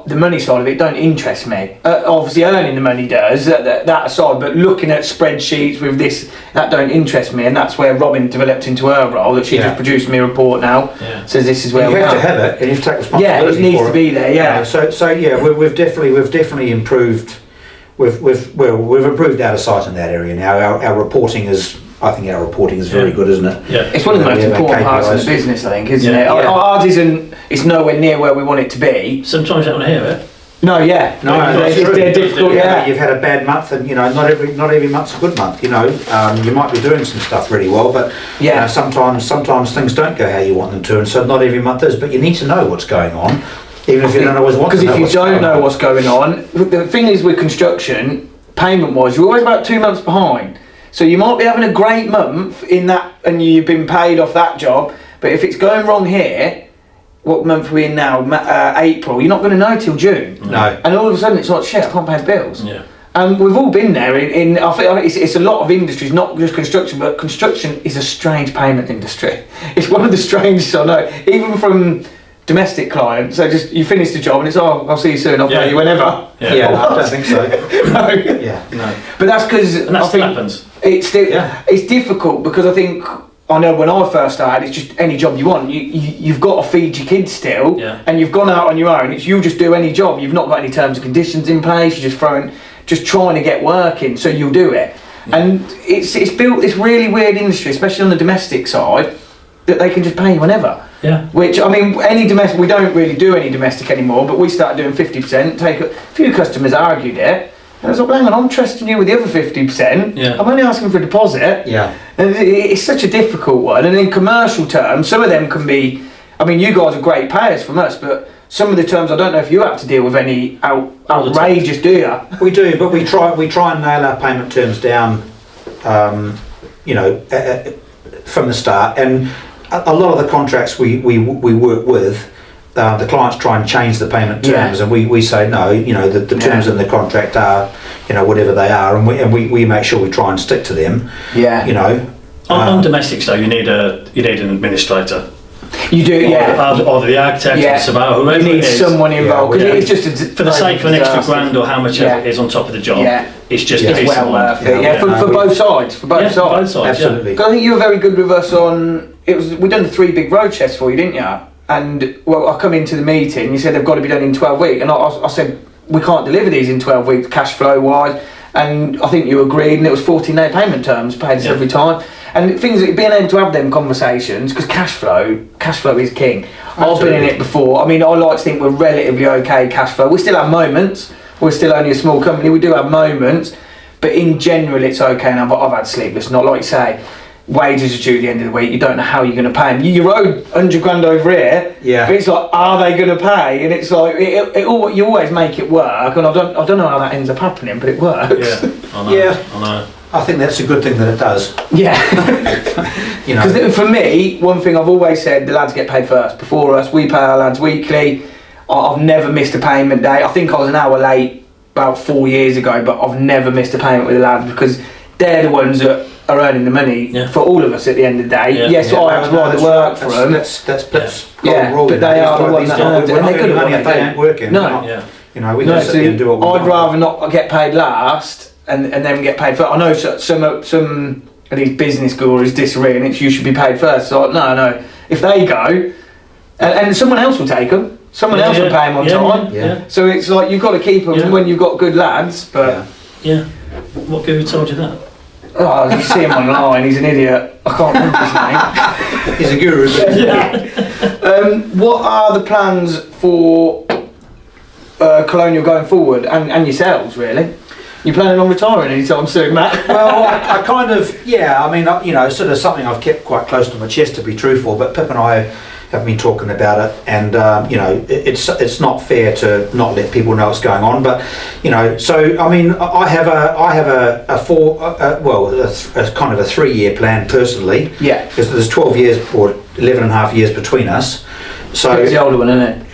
A: the money side of it don't interest me. Obviously, earning the money does, that aside. But looking at spreadsheets with this, that don't interest me, and that's where Robin developed into her role. That she just produced me a report now. Yeah. Says this is where
B: you have to have it, and you have to take responsibility.
A: Yeah, it needs to be there. Yeah.
B: We've definitely improved. We've improved out of sight in that area now. Our reporting is. I think our reporting is very good, isn't it?
A: Yeah. It's one of the most important parts of the business, I think, isn't it?
B: Yeah.
A: Ours isn't. It's nowhere near where we want it to be.
C: Sometimes you don't want to hear it.
A: No,
B: they're
A: difficult.
B: You've had a bad month, and not every month's a good month. You might be doing some stuff really well, but sometimes things don't go how you want them to, and so not every month is. But you need to know what's going on, even if you don't always want to know.
A: Because if you don't know what's going on, the thing is with construction, payment-wise, you're always about 2 months behind. So you might be having a great month in that, and you've been paid off that job. But if it's going wrong here, what month are we in now? April. You're not going to know till June.
B: No.
A: And all of a sudden it's like, shit, I can't pay the bills.
C: Yeah.
A: And we've all been there. I think it's a lot of industries, not just construction, but construction is a strange payment industry. It's one of the strangest I know. Even from domestic clients, so just you finish the job and it's I'll see you soon, I'll pay you whenever.
B: Yeah, I don't think so.
A: No.
B: Yeah, no.
A: But that's because
C: I think happens.
A: It's difficult because I think I know when I first started, it's just any job you want. You've got to feed your kids still, and you've gone out on your own. It's you just do any job. You've not got any terms and conditions in place. You're just trying to get work in, so you'll do it. And it's built this really weird industry, especially on the domestic side, that they can just pay you whenever.
C: Yeah.
A: Which, I mean, any domestic, we don't really do any domestic anymore, but we started doing 50%. A few customers argued it, and I was like, hang on, I'm trusting you with the other 50%.
C: Yeah.
A: I'm only asking for a deposit.
B: Yeah.
A: And it's such a difficult one. And in commercial terms, some of them can be, I mean, you guys are great payers from us, but some of the terms, I don't know if you have to deal with any outrageous, do you?
B: We do, but we try and nail our payment terms down, from the start. And a lot of the contracts we work with, the clients try and change the payment terms, and we say no. The terms in the contract are, whatever they are, and we make sure we try and stick to them.
A: Yeah.
C: On domestics though, you need an administrator.
A: You do,
C: Either the architect or the surveyor, whoever
A: you need
C: it is.
A: someone involved, because it's just
C: for the sake of an extra grand or how much it is on top of the job. It's just
A: it's well worth it. For both sides. For both sides.
B: Absolutely.
A: I think you were very good with us on. We done the 3 big road chests for you, didn't you? And I come into the meeting. You said they've got to be done in 12 weeks, and I said we can't deliver these in 12 weeks, cash flow wise. And I think you agreed, and it was 14-day payment terms, paid us every time. And things like being able to have them conversations, because cash flow is king. Absolutely. I've been in it before. I mean, I like to think we're relatively okay cash flow. We still have moments. We're still only a small company. We do have moments, but in general, it's okay. And I've had sleepless. Not like you say, wages are due at the end of the week. You don't know how you're going to pay them. You owed 100 grand over here. Yeah. But it's like, are they going to pay? And it's like, you always make it work. And I don't know how that ends up happening, but it works.
C: Yeah, I know. I know.
B: I think that's a good thing that it does.
A: Yeah. Because for me, one thing I've always said, the lads get paid first. Before us, we pay our lads weekly. I've never missed a payment day. I think I was an hour late about 4 years ago, but I've never missed a payment with the lads because they're the ones that are earning the money for all of us at the end of the day. I have to write the work for them.
B: That's
A: but they are the ones that earn it.
B: And they're good money if they ain't working.
A: No.
B: We can sit here and do what we want.
A: I'd rather not get paid last and then get paid first. I know some of these business gurus disagree, and it's you should be paid first. So no. If they go, and someone else will take them. Someone else will pay them on time.
B: Yeah.
A: So it's like you've got to keep them when you've got good lads. But
C: what guru told you that?
A: Oh, you see him online. He's an idiot. I can't remember his name.
B: He's a guru.
A: What are the plans for Colonial going forward, and yourselves really? You planning on retiring anytime soon, Matt?
B: Well, I kind of, I mean, sort of something I've kept quite close to my chest, to be truthful. But Pip and I have been talking about it, and it's not fair to not let people know what's going on. But so I mean, I have a kind of a 3-year plan personally.
A: Yeah.
B: Because there's 12 years or 11 and a half years between us. So
A: it's the older one, isn't it?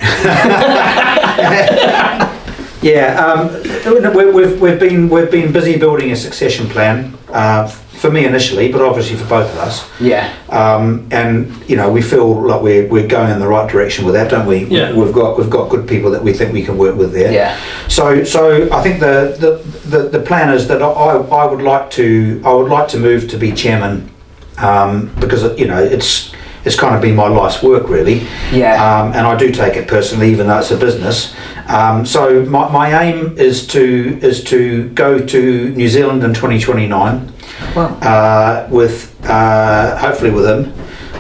B: Yeah, we've been busy building a succession plan for me initially, but obviously for both of us.
A: Yeah.
B: And we feel like we're going in the right direction with that, don't we?
C: Yeah.
B: We've got good people that we think we can work with there.
A: Yeah.
B: So I think the plan is that I would like to move to be chairman, because it's kind of been my life's work, really.
A: Yeah.
B: And I do take it personally, even though it's a business. So my aim is to go to New Zealand in 2029.
A: Wow.
B: Hopefully with him.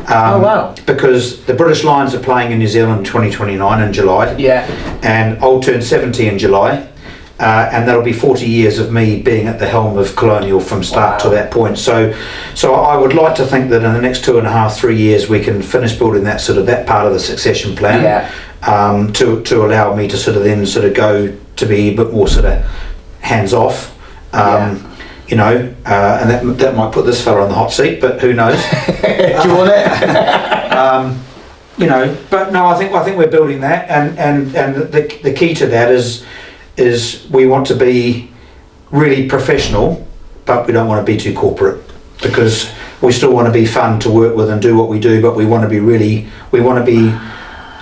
A: Oh wow.
B: Because the British Lions are playing in New Zealand in 2029 in July.
A: Yeah.
B: And I'll turn 70 in July. And that'll be 40 years of me being at the helm of Colonial from start to that point. So I would like to think that in the next 2.5-3 years we can finish building that part of the succession plan.
A: Yeah.
B: To allow me to go to be a bit more hands off. And that might put this fella on the hot seat, but who knows?
A: Do you want it?
B: But no, I think we're building that, and the key to that is we want to be really professional, but we don't want to be too corporate, because we still want to be fun to work with and do what we do, but we want to be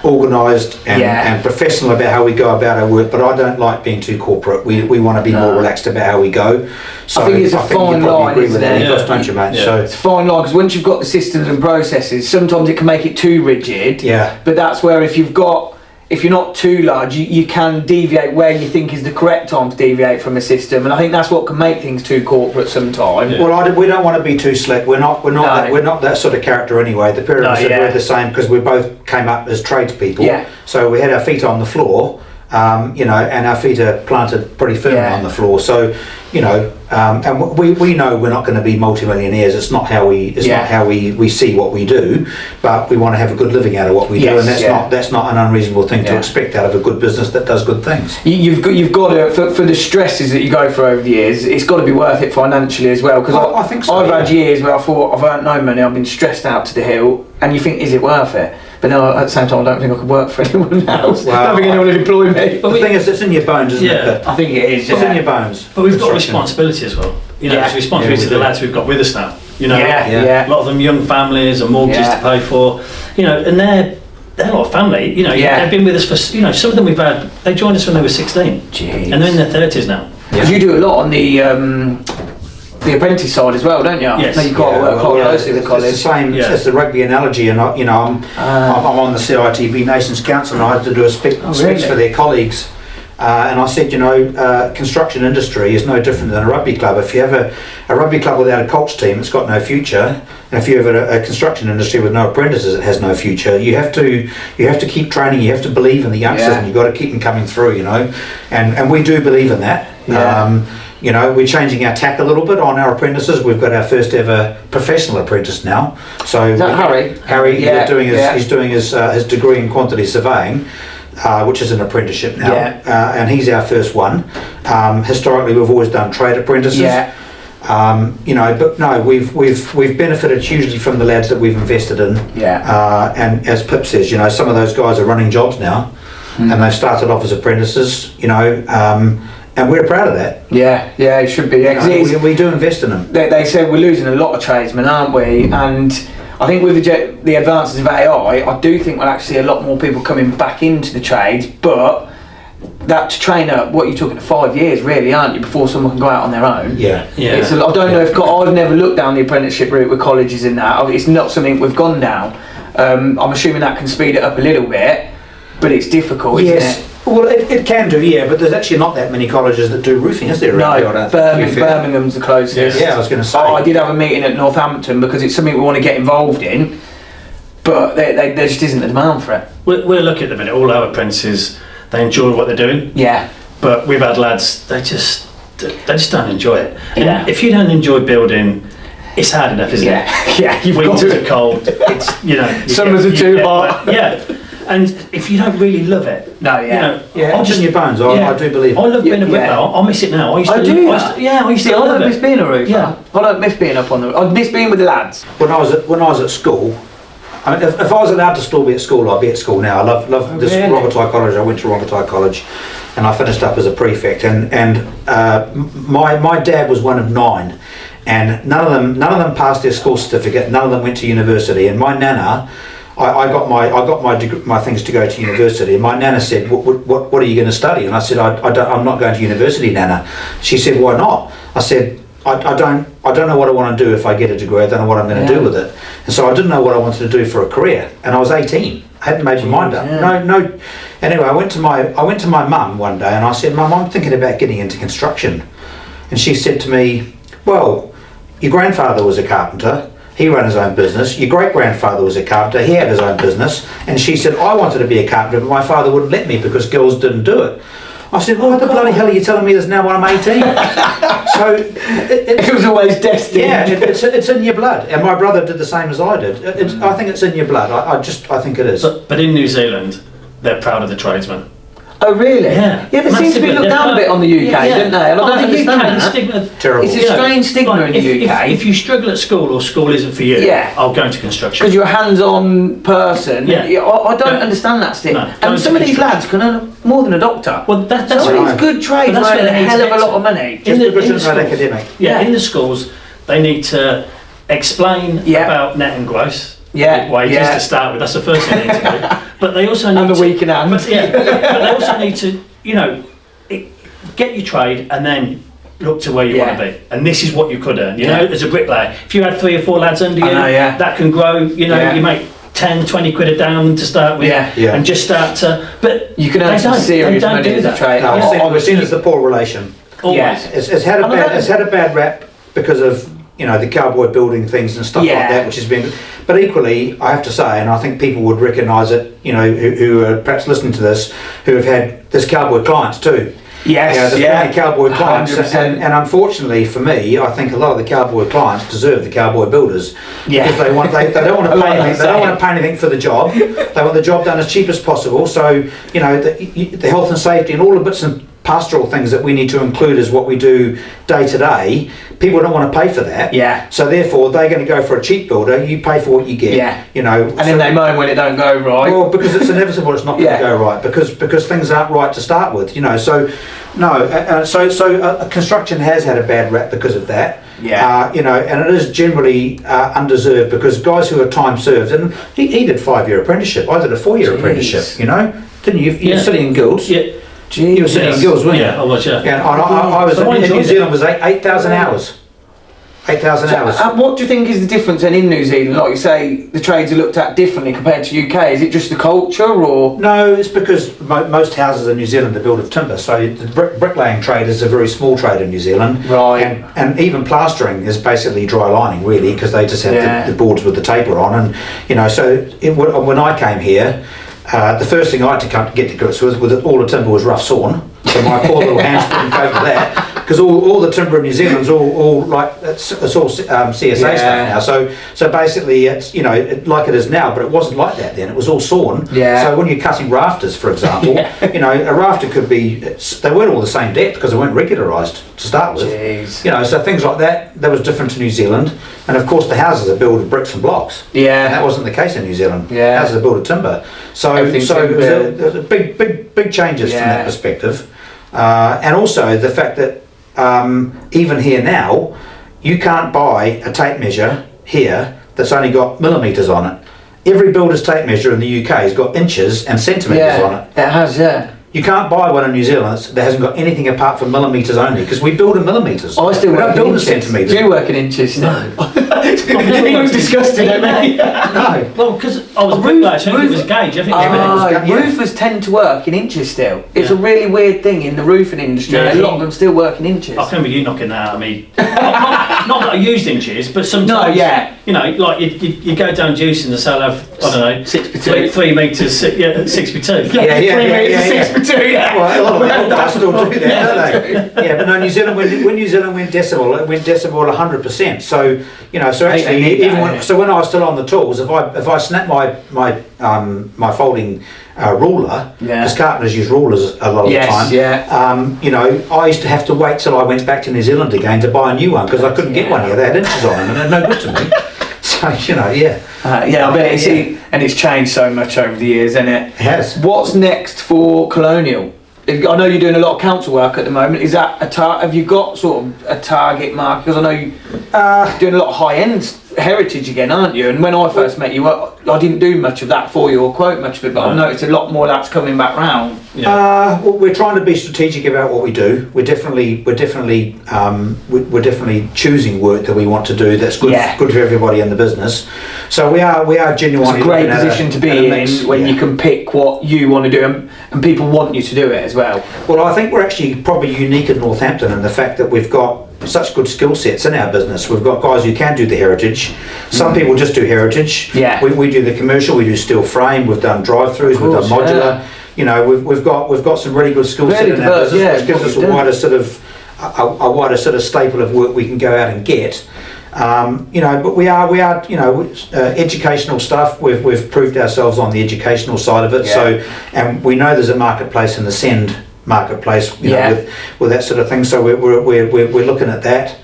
B: organised and professional about how we go about our work. But I don't like being too corporate. We want to be more relaxed about how we go. So
A: I think it's a fine line, isn't it?
B: Don't you, mate?
C: Yeah.
B: So
A: it's a fine line, because once you've got the systems and processes, sometimes it can make it too rigid.
B: Yeah.
A: But that's where if you're not too large, you can deviate where you think is the correct time to deviate from a system, and I think that's what can make things too corporate sometimes.
C: Yeah.
B: Well, we don't want to be too slick. We're not that sort of character anyway. The pair of us are the same, because we both came up as tradespeople.
A: Yeah.
B: So we had our feet on the floor, and our feet are planted pretty firmly on the floor. So, and we know we're not going to be multimillionaires. It's not how we see what we do, but we want to have a good living out of what we do, and that's not an unreasonable thing to expect out of a good business that does good things.
A: You've got to, for the stresses that you go through over the years, it's got to be worth it financially as well. Because
B: I think so.
A: I've had years where I thought I've earned no money, I've been stressed out to the hill, and you think, is it worth it? But no, at the same time, I don't think I could work for anyone else. I don't think anyone would employ me.
B: But the thing is, it's in your bones, isn't it?
A: I think it is.
B: It's in your bones.
C: But we've got a responsibility as well. It's a responsibility to the lads we've got with us now. A lot of them young families and mortgages to pay for. And they're a lot of family. They've been with us for. Some of them they joined us when they were 16.
A: Jeez.
C: And they're in their 30s now.
A: Because you do a lot on the apprentice side as well, don't you?
C: Yes.
A: No, you quite work quite closely with the college.
B: It's the same. It's the rugby analogy, and I'm on the CITB Nations Council, and I had to do a speech for their colleagues. And I said, construction industry is no different than a rugby club. If you have a rugby club without a Colts team, it's got no future. And if you have a construction industry with no apprentices, it has no future. You have to keep training. You have to believe in the youngsters, and you've got to keep them coming through. And we do believe in that.
A: Yeah.
B: We're changing our tack a little bit on our apprentices. We've got our first ever professional apprentice now. So
A: is that Harry?
B: Harry, he's doing his degree in quantity surveying. Which is an apprenticeship now, and he's our first one. Historically, we've always done trade apprentices. But no, we've benefited hugely from the lads that we've invested in. And as Pip says, some of those guys are running jobs now, and they've started off as apprentices. And we're proud of that.
A: Yeah, it should be.
B: We do invest in them.
A: They said we're losing a lot of tradesmen, aren't we? And I think with the advances of AI, I do think we'll actually see a lot more people coming back into the trades, but that to train up, what you're talking 5 years really, aren't you, before someone can go out on their own?
B: Yeah.
A: I don't know if I've never looked down the apprenticeship route with colleges in that. It's not something we've gone down. I'm assuming that can speed it up a little bit, but it's difficult, isn't it?
B: Well, it can do, but there's actually not that many colleges that do roofing, is there?
A: No, Birmingham's the closest.
B: Yeah, I was going to say.
A: I did have a meeting at Northampton because it's something we want to get involved in, but there just isn't the demand for it.
C: We're lucky at the minute. All our apprentices, they enjoy what they're doing.
A: Yeah.
C: But we've had lads, they just don't enjoy it. And
A: Yeah.
C: if you don't enjoy building, it's hard enough, isn't it?
A: Yeah, you've
C: Winters
A: got
C: are cold. It's, you know,
A: summers are too hot.
C: Yeah, and if you don't really love it,
A: no,
C: you know,
B: it's in your bones. I do believe.
C: I love being a bricklayer. I miss it now. I used to. I used to.
A: I don't miss being a roofer. Yeah. I don't miss being up on the. I miss being with the lads.
B: When I was at school. I mean, if I was allowed to still be at school, I'd be at school now. I love this Rongotai College. I went to Rongotai College, and I finished up as a prefect. And my dad was one of 9, and none of them passed their school certificate. None of them went to university. And my nana, I got my things to go to university. And my nana said, "What are you going to study?" And I said, "I'm not going to university, Nana." She said, "Why not?" I said, I don't know what I want to do if I get a degree. I don't know what I'm going to do with it, and so I didn't know what I wanted to do for a career. And I was 18. I hadn't made my mind up. No. Anyway, I went to my mum one day and I said, "Mum, I'm thinking about getting into construction." And she said to me, "Well, your grandfather was a carpenter. He ran his own business. Your great-grandfather was a carpenter. He had his own business." And she said, "I wanted to be a carpenter, but my father wouldn't let me because girls didn't do it." I said, "Well, what the bloody hell are you telling me this now when I'm 18? So
A: it was always destined.
B: Yeah, it's in your blood. And my brother did the same as I did. I think it's in your blood. I think it is.
C: But in New Zealand, they're proud of the tradesman.
A: Oh really?
C: Yeah.
A: Yeah, they seem to be looked down a bit on the UK, don't they? And I don't understand
C: the stigma.
B: Terrible.
A: It's a strange stigma in the UK.
C: If you struggle at school or school isn't for you, I'll go into construction.
A: Because you're a hands-on person.
C: Yeah.
A: I don't understand that stigma.
C: No,
A: and some of these lads can earn more than a doctor.
C: Well, that's
A: some of these good trades earn a hell of a lot of money.
B: Just because it's not academic.
C: Yeah, in the schools, they need to explain about net and gross. Wages to start with. That's the first thing they need to do. But they also need
A: and the week in hand.
C: But they also need to, get your trade and then look to where you want to be. And this is what you could earn. You know, as a bricklayer, if you had 3 or 4 lads under you, that can grow. You make 10, 20 quid a down to start with, and just start to. But
A: you can earn some serious money as a trade.
B: We're seen as the poor relation.
C: Always.
B: It's had a bad rap because of the cowboy building things and stuff like that, which has been. But equally, I have to say, and I think people would recognise it, who are perhaps listening to this, who have had this cowboy clients too.
A: Yes,
B: there's plenty of cowboy clients, and unfortunately for me, I think a lot of the cowboy clients deserve the cowboy builders because they don't want to pay anything. They don't want to pay anything for the job. They want the job done as cheap as possible. So the health and safety and all the bits and pastoral things that we need to include as what we do day to day. People don't want to pay for that.
A: Yeah.
B: So therefore, they're going to go for a cheap builder. You pay for what you get.
A: Yeah.
B: And
A: then they moan when it don't go right.
B: Well, because it's inevitable, it's not going to go right because things aren't right to start with. So construction has had a bad rap because of that.
A: Yeah.
B: And it is generally undeserved because guys who are time served, and he did 5-year apprenticeship. I did a 4-year apprenticeship. Didn't you? You were sitting in guilds.
C: Yeah.
B: You were sitting in guilds, weren't you?
C: Yeah, I was. Yeah.
B: And I was in New Zealand. Was 8,000 hours. 8,000 hours.
A: What do you think is the difference then in New Zealand? Like you say, the trades are looked at differently compared to UK. Is it just the culture, or?
B: No, it's because most houses in New Zealand are built of timber. So the bricklaying trade is a very small trade in New Zealand.
A: Right.
B: And even plastering is basically dry lining, really, because they just have the boards with the taper on. And so when I came here, the first thing I had to get to grips with all the timber was rough sawn. So my poor little hands couldn't cope with that. Because all the timber in New Zealand's all like it's all CSA stuff now. So basically it's like it is now, but it wasn't like that then. It was all sawn.
A: Yeah.
B: So when you're cutting rafters, for example, a rafter could be they weren't all the same depth because they weren't regularised to start with.
A: Jeez.
B: So things like that was different to New Zealand, and of course the houses are built of bricks and blocks.
A: Yeah.
B: And that wasn't the case in New Zealand.
A: Yeah.
B: Houses are built of timber. So it was a big changes from that perspective, and also the fact that. Even here now, you can't buy a tape measure here that's only got millimetres on it. Every builder's tape measure in the UK has got inches and centimetres on it.
A: It has,
B: You can't buy one in New Zealand that hasn't got anything apart from millimetres only, because we build in millimetres.
A: I still work in inches.
B: Centimetres.
A: Do you work in inches? No. He was disgusting,
B: No.
C: Well, because I was a bricklayer, so it was a gauge. I think
A: roofers tend to work in inches still. It's a really weird thing in the roofing industry. A lot of them still work in inches.
C: I remember you knocking that out of me. not that I used inches, but sometimes, you know, like you go down juicing, the sale have, I don't know,
A: 6 by 2.
C: 3 metres, 6 by 2.
A: 3 metres, 6 by 2, yeah.
B: Well, a lot of people still do that, don't they? Yeah, but no, New Zealand, when New Zealand went decibel, it went decibel 100%. So, you know, so actually, when I was still on the tools, if I snapped my folding ruler, because carpenters use rulers a lot of the time. You know, I used to have to wait till I went back to New Zealand again to buy a new one because I couldn't get one here. They had inches on them and they're no good to me. So, you know,
A: I bet and it's changed so much over the years, hasn't it?
B: It has.
A: What's next for Colonial? I know you're doing a lot of council work at the moment. Is that have you got sort of a target market? Because I know you're doing a lot of high-end heritage again, aren't you? And when I first met you, I didn't do much of that for you or quote much of it, but I've noticed a lot more of that's coming back round.
B: Well, we're trying to be strategic about what we do. We're definitely choosing work that we want to do that's good for everybody in the business. So we are genuinely.
A: It's a great position to be in when you can pick what you want to do and people want you to do it as well.
B: Well, I think we're actually probably unique in Northampton in the fact that we've got such good skill sets in our business. We've got guys who can do the heritage. Some people just do heritage. We do the commercial. We do steel frame. We've done drive-throughs. We've done modular. You know, we've got some really good skill set in our business, which gives us a wider sort of staple of work we can go out and get. You know, but we are you know, educational stuff. We've proved ourselves on the educational side of it. So, and we know there's a marketplace in the send marketplace, you know, with that sort of thing. So we're looking at that.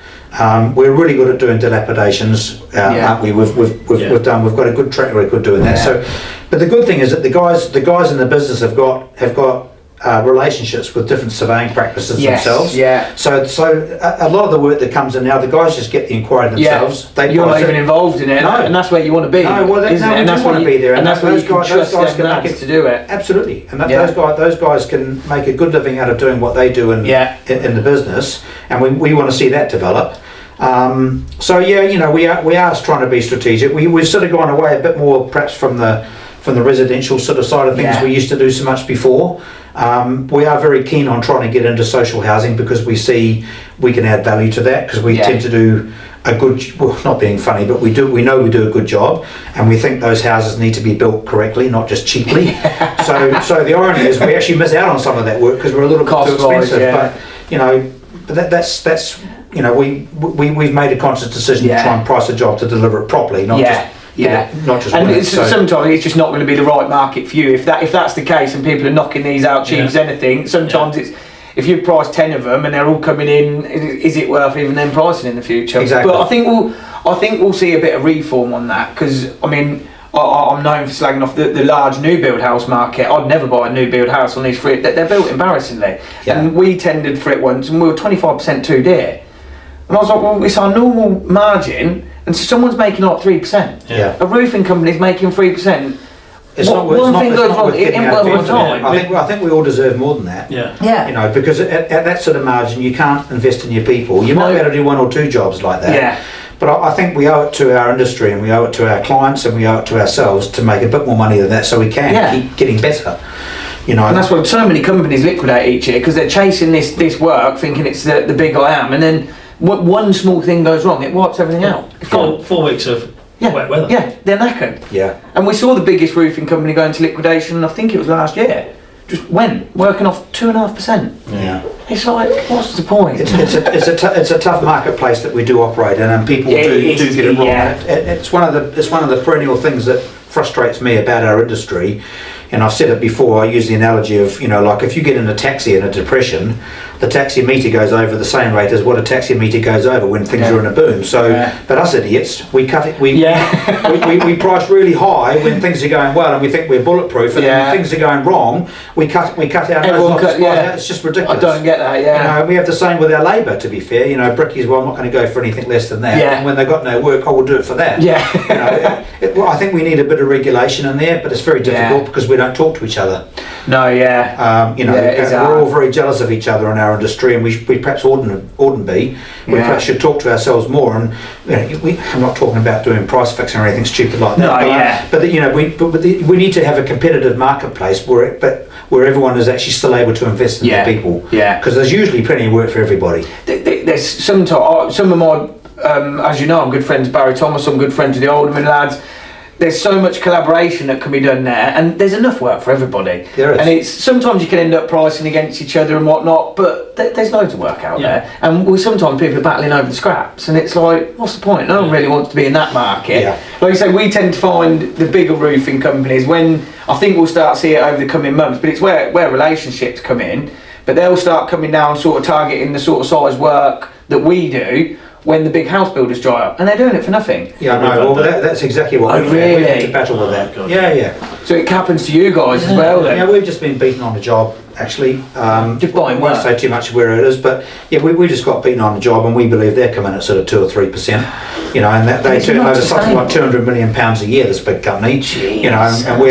B: We're really good at doing dilapidations, aren't we? We've got a good track record doing that. So, but the good thing is that the guys in the business have got relationships with different surveying practices themselves. So a lot of the work that comes in now, the guys just get the inquiry themselves.
A: You're not even involved in it, and that's where you want to be.
B: And that's want to be there,
A: and that's where those guys can make it to do it.
B: Absolutely, and those guys can make a good living out of doing what they do in the business, and we want to see that develop. So you know, we are trying to be strategic. We've sort of gone away a bit more, perhaps from the residential sort of side of things we used to do so much before. We are very keen on trying to get into social housing because we see we can add value to that, because we tend to do a good, well, not being funny, but we know we do a good job, and we think those houses need to be built correctly, not just cheaply. So the irony is we actually miss out on some of that work because we're a little bit too expensive. But you know, that's you know, we've made a conscious decision to try and price a job to deliver it properly, not just. Not just
A: and sometimes it's just not going to be the right market for you. If that's the case and people are knocking these out cheap as anything, sometimes it's, if you price 10 of them and they're all coming in, is it worth even then pricing in the future?
B: Exactly.
A: But I think we'll see a bit of reform on that, because I mean, I'm known for slagging off the large new build house market. I'd never buy a new build house on these free. They're built embarrassingly, and we tendered for it once and we were 25% too dear. And I was like, well, it's our normal margin, and someone's making like 3%. A roofing company's making 3%. One thing goes wrong, it ain't worth one time.
B: I think we all deserve more than that. You know, because at that sort of margin, you can't invest in your people. You might be able to do 1 or 2 jobs like that. But I think we owe it to our industry, and we owe it to our clients, and we owe it to ourselves to make a bit more money than that, so we can keep getting better. You know,
A: and that's why so many companies liquidate each year, because they're chasing this work, thinking it's the big I am, and then one small thing goes wrong, it wipes everything out.
C: 4 weeks of wet weather.
A: They're knackered. And we saw the biggest roofing company go into liquidation, I think it was last year. Just went, working off 2.5%. It's like, what's the point?
B: It's a tough marketplace that we do operate in, and people do get it wrong. It's one of the perennial things that frustrates me about our industry. And I've said it before, I use the analogy of, you know, like if you get in a taxi in a depression, the taxi meter goes over the same rate as what a taxi meter goes over when things are in a boom. So, but us idiots, we cut it. We price really high when things are going well, and we think we're bulletproof. And then when things are going wrong, we cut out. It's just ridiculous.
A: I don't get that.
B: You know, we have the same with our labour. To be fair, you know, brickies. Well, I'm not going to go for anything less than that. And when they've got no work, I will do it for that. You know, I think we need a bit of regulation in there, but it's very difficult because we don't talk to each other.
A: No,
B: you know, we're all very jealous of each other in our industry, and we perhaps oughtn't be. We perhaps should talk to ourselves more. And you know, I'm not talking about doing price fixing or anything stupid like that. But you know, we need to have a competitive marketplace where everyone is actually still able to invest in their people. Because there's usually plenty of work for everybody.
A: There's some of my as you know, I'm good friends with Barry Thomas, I'm good friends with the Alderman lads. There's so much collaboration that can be done there, and there's enough work for everybody.
B: There is.
A: And it's sometimes you can end up pricing against each other and whatnot, but there's loads of work out there. And sometimes people are battling over the scraps, and it's like, what's the point? No one really wants to be in that market.
B: Yeah.
A: Like you say, we tend to find the bigger roofing companies when I think we'll start to see it over the coming months, but it's where relationships come in. But they'll start coming down, sort of targeting the sort of size work that we do when the big house builders dry up, and they're doing it for nothing.
B: Yeah, no, well, that's exactly what we've had to battle with that.
C: God.
B: Yeah.
A: So it happens to you guys as well then?
B: Yeah, we've just been beaten on the job, actually.
A: Just buying work.
B: I won't say too much where it is, but yeah, we just got beaten on the job, and we believe they're coming at sort of 2 or 3%. You know, and that they turn over something like £200 million a year. This big company.
A: Jesus.
B: You know, and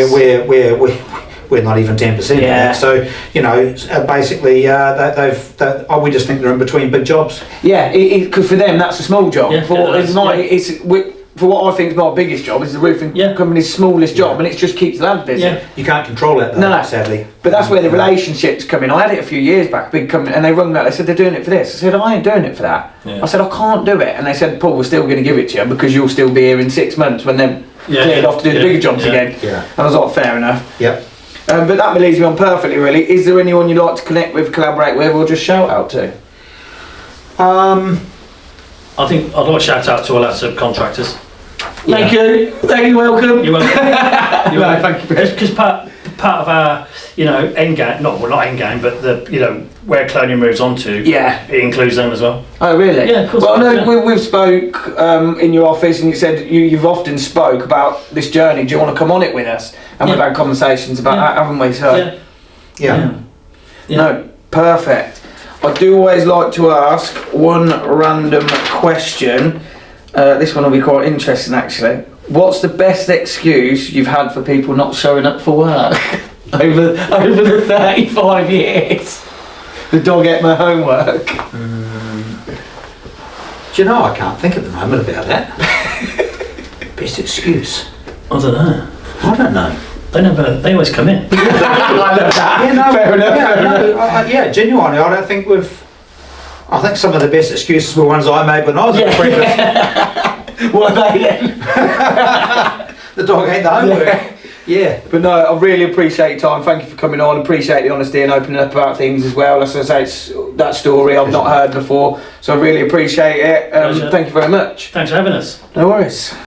B: we're not even 10% of that. So, you know, basically, we just think they're in between big jobs.
A: Yeah, because for them that's a small job.
C: Yeah,
A: for what I think is my biggest job is the roofing company's smallest job, and it just keeps the lads busy.
B: Yeah. You can't control it, though, sadly.
A: But that's where the relationships come in. I had it a few years back, big company, and they rung me up. They said they're doing it for this. I said I ain't doing it for that.
C: Yeah.
A: I said I can't do it, and they said Paul, we're still going to give it to you because you'll still be here in 6 months when they're cleared off to do the bigger jobs again.
B: Yeah.
A: And I was like, fair enough.
B: Yep.
A: But that leads me on perfectly, really. Is there anyone you'd like to connect with, collaborate with, or just shout out to?
C: I think I'd like to shout out to all our subcontractors.
A: Thank you. Welcome.
C: You're welcome.
A: No, thank you.
C: Because part of our, end game, not end game, but where Colonial moves on to, it includes them as well.
A: Oh, really?
C: Yeah, of course.
A: Well, I know we've spoke in your office, and you said you've often spoke about this journey. Do you want to come on it with us? And we've had conversations about that, haven't we? So,
B: Yeah.
A: No, perfect. I do always like to ask one random question. This one will be quite interesting, actually. What's the best excuse you've had for people not showing up for work over the 35 years? The dog ate my homework.
B: Do you know, I can't think at the moment about that. Best excuse?
C: I don't know.
B: I don't know.
C: They always come in.
A: I love that.
B: Yeah, no,
A: fair enough.
B: Genuinely, I don't think I think some of the best excuses were ones I made when I was at apprentice.
A: What are they then?
B: The dog ate the homework. Yeah.
A: But no, I really appreciate your time. Thank you for coming on. Appreciate the honesty and opening up about things as well. As I say, it's that story I've not heard before, so I really appreciate it. Thank you very much.
C: Thanks for having us.
A: No worries.